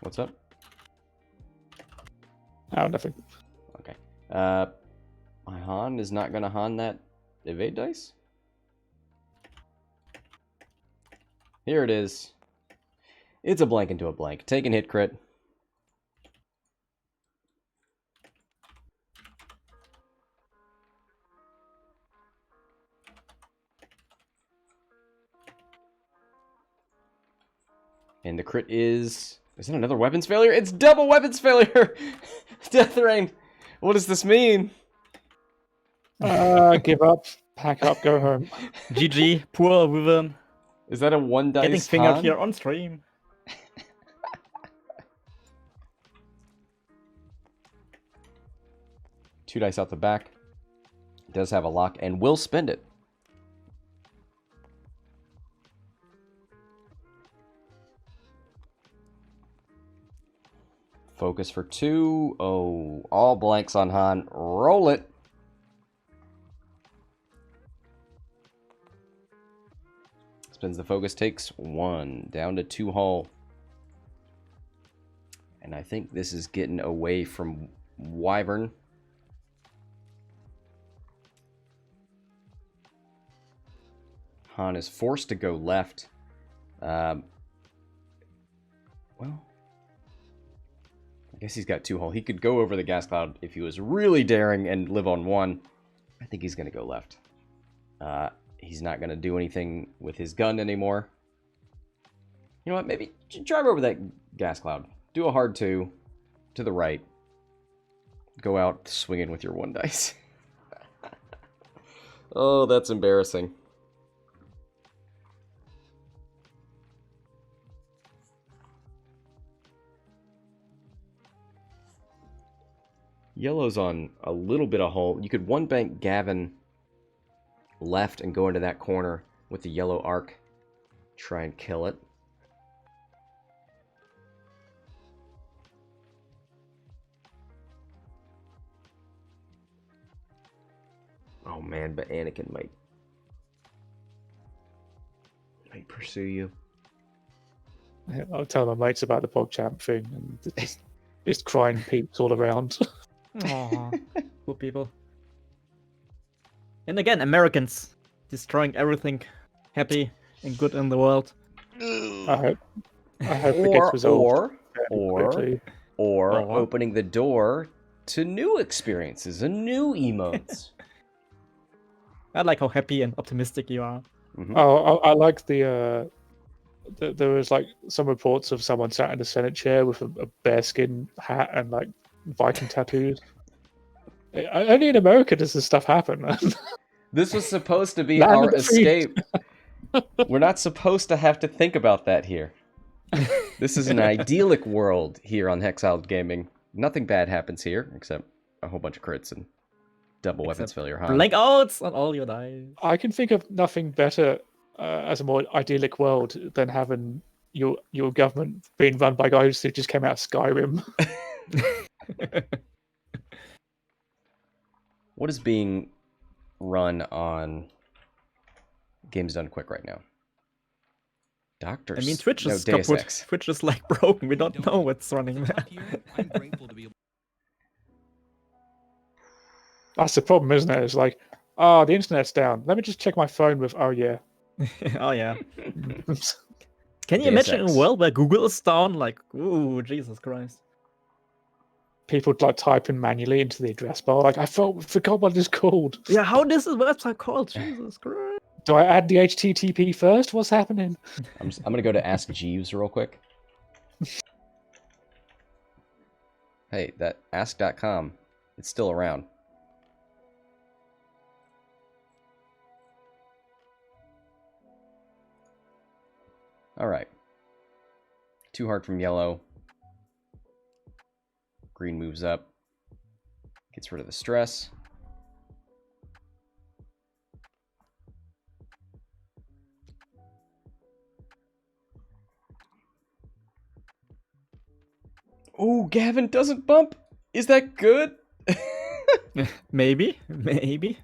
What's up? Oh, nothing. Okay. My Han is not going to Han that evade dice. Here it is. It's a blank into a blank. Take and hit crit. And the crit is it another weapons failure? It's double weapons failure! Death Rain! What does this mean? Give up. Pack up, go home. GG, poor Wyvern. Is that a 1 dice Getting fingered Han? here on stream. Two dice out the back. It does have a lock and will spend it. Focus for 2. Oh, all blanks on Han. Roll it. Spins the focus, takes 1. Down to 2 hull. And I think this is getting away from Wyvern. Han is forced to go left. Well, I guess he's got 2 hull. He could go over the gas cloud if he was really daring and live on 1. I think he's going to go left. He's not going to do anything with his gun anymore. You know what? Maybe drive over that gas cloud. Do a hard 2 to the right. Go out swinging with your 1 dice. Oh, that's embarrassing. Yellow's on a little bit of hull. You could 1 bank Gavin left and go into that corner with the yellow arc. Try and kill it. man, but Anakin might pursue you. I'll tell my mates about the PogChamp thing, and just crying peeps all around. Aw, poor people. And again, Americans destroying everything happy and good in the world. I hope it gets resolved quickly. Or opening the door to new experiences and new emotes. I like how happy and optimistic you are. Mhm. Oh, I like there was like some reports of someone sat in a Senate chair with a bearskin hat and like Viking tattoos. Only in America does this stuff happen. This was supposed to be Land our of the free. escape. We're not supposed to have to think about that here. This is an idyllic world here on Hexiled Gaming. Nothing bad happens here, except a whole bunch of crits and double weapons failure. Blankouts on all your dice. I can think of nothing better as a more idyllic world than having your government being run by guys who just came out of Skyrim. What is being run on Games Done Quick right now? Doctors. I mean, Twitch is Deus kaput. Ex. Twitch is like broken. We don't know what's running there. I'm grateful to be able That's the problem, isn't it? It's like, the internet's down. Let me just check my phone with, oh yeah. Oh yeah. Can you Deus imagine Ex. a world where Google is down? Like, ooh, Jesus Christ. People like typing manually into the address bar. Like, I forgot what it's called. Yeah, how this is website called? Jesus Christ. Do I add the HTTP first? What's happening? I'm going to go to Ask Jeeves real quick. Hey, that ask.com, it's still around. All right. Too hard from yellow. Green moves up. Gets rid of the stress. Oh, Gavin doesn't bump. Is that good? Maybe. Maybe.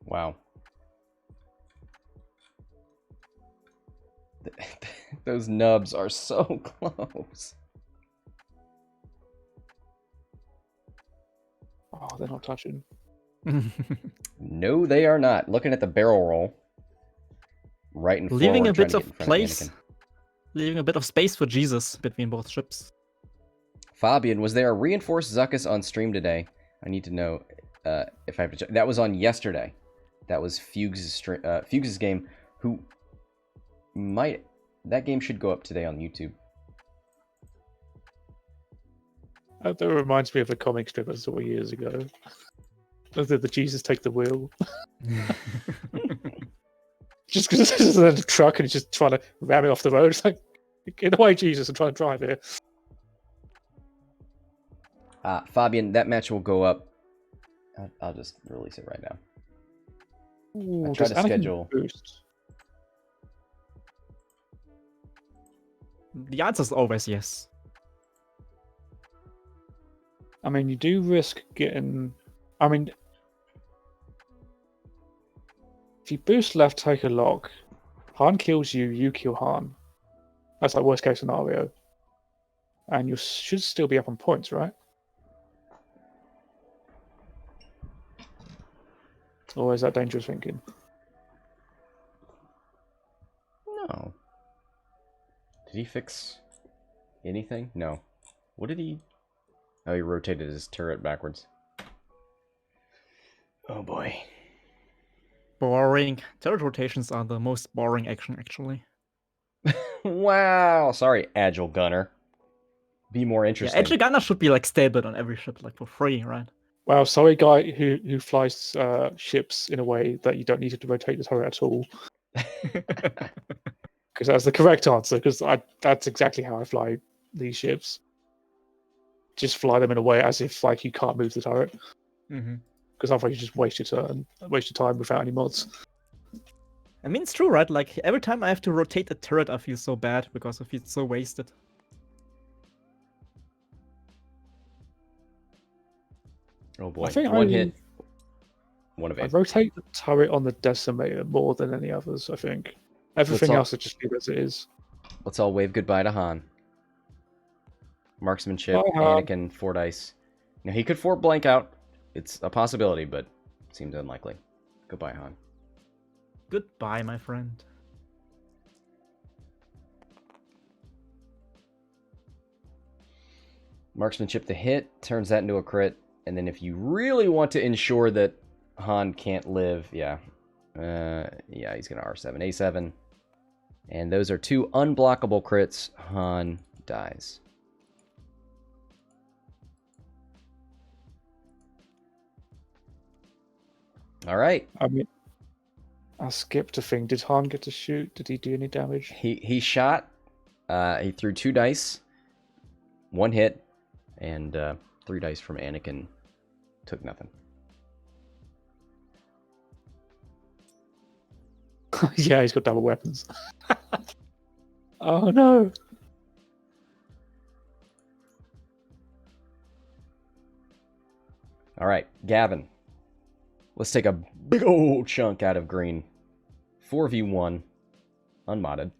Wow. Those nubs are so close. Oh, they're not touching. No, they are not. Looking at the barrel roll. Right in forward, Leaving a trying bit to get of in front of place. Anakin. Leaving a bit of space for Jesus between both ships. Fabian, was there a reinforced Zuckus on stream today? I need to know if I have to check. That was on yesterday. That was Fugues' game. Who might... That game should go up today on YouTube. That reminds me of a comic strip I saw years ago. The Jesus take the wheel. Just because this is a truck and he's just trying to ram it off the road. It's like, get away, Jesus, and try to drive here. Fabian, that match will go up. I'll just release it right now. Ooh, I tried does to Anakin schedule. boost? The answer is always yes. I mean, you do risk getting... I mean, if you boost left, take a lock. Han kills you, you kill Han. That's like worst case scenario. And you should still be up on points, right? Or is that dangerous thinking? No. Did he fix anything? No. What did he... Oh, he rotated his turret backwards. Oh boy. Boring. Turret rotations are the most boring action, actually. Wow. Sorry, Agile Gunner. Be more Yeah, interesting. Agile Gunner should be like stabled on every ship, like for free, right? Well, sorry, guy who flies ships in a way that you don't need to rotate the turret at all. Because that's the correct answer, because that's exactly how I fly these ships. just fly them in a way as if like you can't move the turret, Mm-hmm. because otherwise you just waste your turn, waste your time without any mods. I mean, it's true, right? Like, every time I have to rotate a turret, I feel so bad because I feel so wasted. Oh boy, I think one hit, one I evade. rotate the turret on the decimator more than any others. I think everything all- else I just leave as it is. Let's all wave goodbye to Han. Marksmanship, Bye, Han. Anakin, 4 dice. Now he could fort blank out. It's a possibility, but seems unlikely. Goodbye, Han. Goodbye, my friend. Marksmanship to hit, turns that into a crit. And then if you really want to ensure that Han can't live, yeah, he's going to R7, A7. And those are 2 unblockable crits. Han dies. All right. I mean, I skipped a thing. Did Han get to shoot? Did he do any damage? He shot. He threw 2 dice. 1 hit. And 3 dice from Anakin took nothing. Yeah, he's got double weapons. Oh no! All right, Gavin. Let's take a big old chunk out of green. 4v1, unmodded.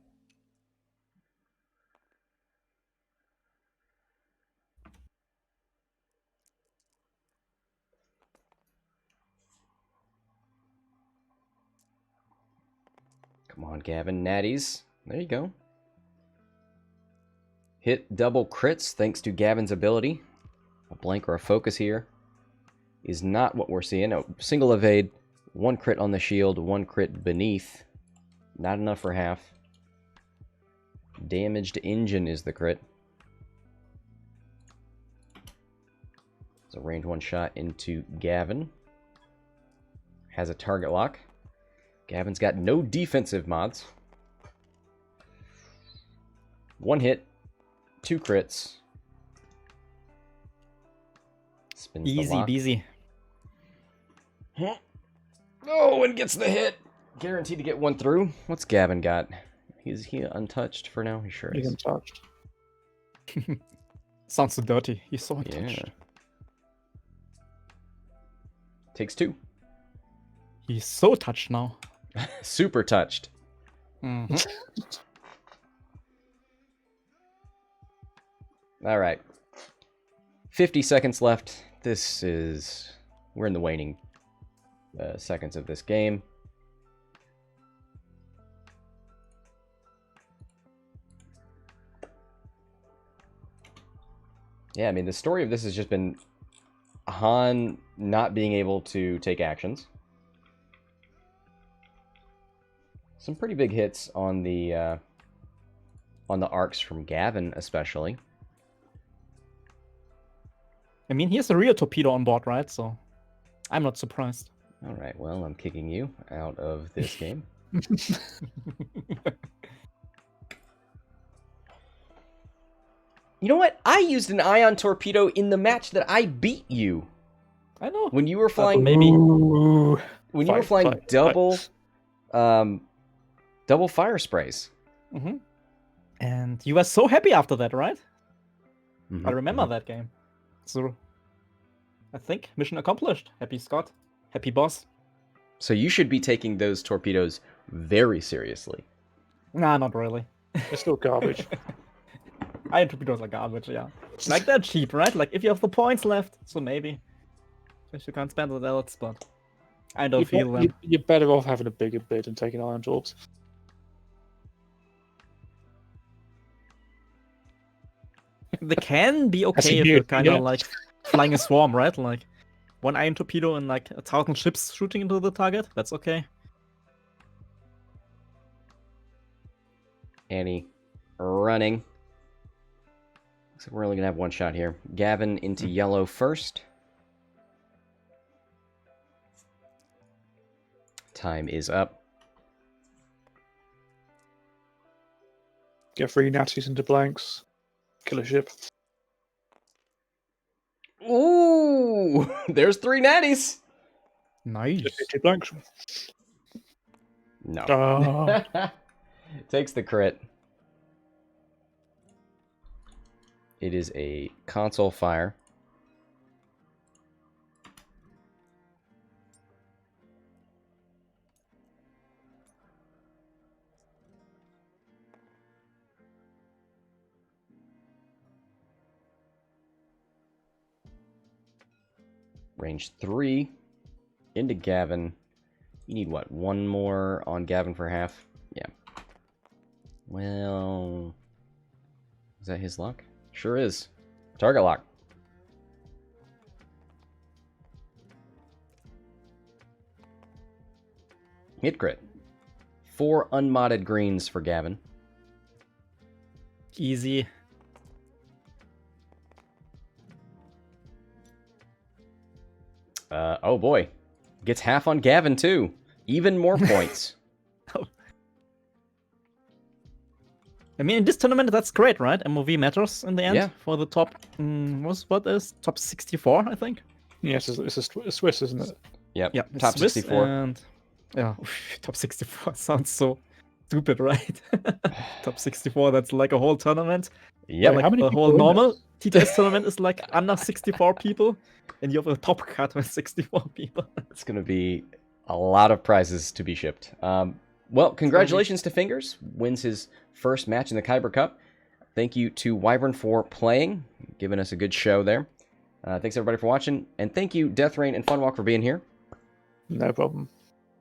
Come on, Gavin. Natties. There you go. Hit double crits thanks to Gavin's ability. A blank or a focus here is not what we're seeing. A single evade, 1 crit on the shield, 1 crit beneath. Not enough for half. Damaged engine is the crit. It's a range 1 shot into Gavin. Has a target lock. Gavin's got no defensive mods. 1 hit, 2 crits. Spins the Easy lock. peasy. Oh, and gets the hit. Guaranteed to get 1 through. What's Gavin got? Is he untouched for now? He sure He's is. untouched. Sounds so dirty. He's so untouched. Yeah. Takes 2. He's so touched now. Super touched. Mhm. All right. 50 seconds left. We're in the waning seconds of this game. Yeah, I mean, the story of this has just been Han not being able to take actions. Some pretty big hits on the arcs from Gavin, especially. I mean, he has a real torpedo on board, right? So I'm not surprised. All right, well, I'm kicking you out of this game. You know what? I used an ion torpedo in the match that I beat you. I know. When you were flying, maybe. Ooh. when you were flying double fire sprays. Mm-hmm. And you were so happy after that, right? Mhm, I remember mhm. that game. So I think mission accomplished. Happy Scott. Happy boss. So you should be taking those torpedoes very seriously. Nah, not really. It's still garbage. Iron torpedoes are garbage, yeah. Like, they're cheap, right? Like, if you have the points left, so maybe. If you can't spend it else, but I don't feel them. You're better off having a bigger bid and taking iron torps. They can be That's okay a if new- you're kind of yeah. like flying a swarm, right? Like 1 iron torpedo and like 1,000 ships shooting into the target. That's okay. Annie running. Looks like we're only going to have 1 shot here. Gavin into yellow first. Time is up. Get 3 natties into blanks. Kill a ship. Ooh, there's 3 natties. Nice. Just 2 blanks. No. Oh. Takes the crit. It is a console fire. Range 3 into Gavin. You need what? 1 more on Gavin for half? Yeah. Well, is that his luck? Sure is. Target lock. Hit crit. 4 unmodded greens for Gavin. Easy. Oh boy. Gets half on Gavin too. Even more points. I mean, in this tournament, that's great, right? MOV matters in the end Yeah. for the top. What is top 64? I think. Yes, it's a Swiss, isn't it? Yep. Yeah, Top Swiss 64. And yeah, top 64 sounds so stupid, right? Top 64. That's like a whole tournament. Yep. Like How many the people whole are in normal TTS tournament is like under 64 people, and you have a top cut with 64 people. It's going to be a lot of prizes to be shipped. Well, congratulations to Fingerzz. Wins his first match in the KYBER Cup. Thank you to Wyvern for playing, giving us a good show there. Thanks everybody for watching, and thank you Death Rain and Funwalk for being here. No problem.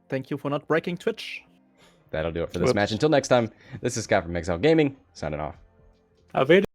Thank you for not breaking Twitch. That'll do it for this Whoops. match. Until next time, this is Scott from Hexiled Gaming, signing off. Have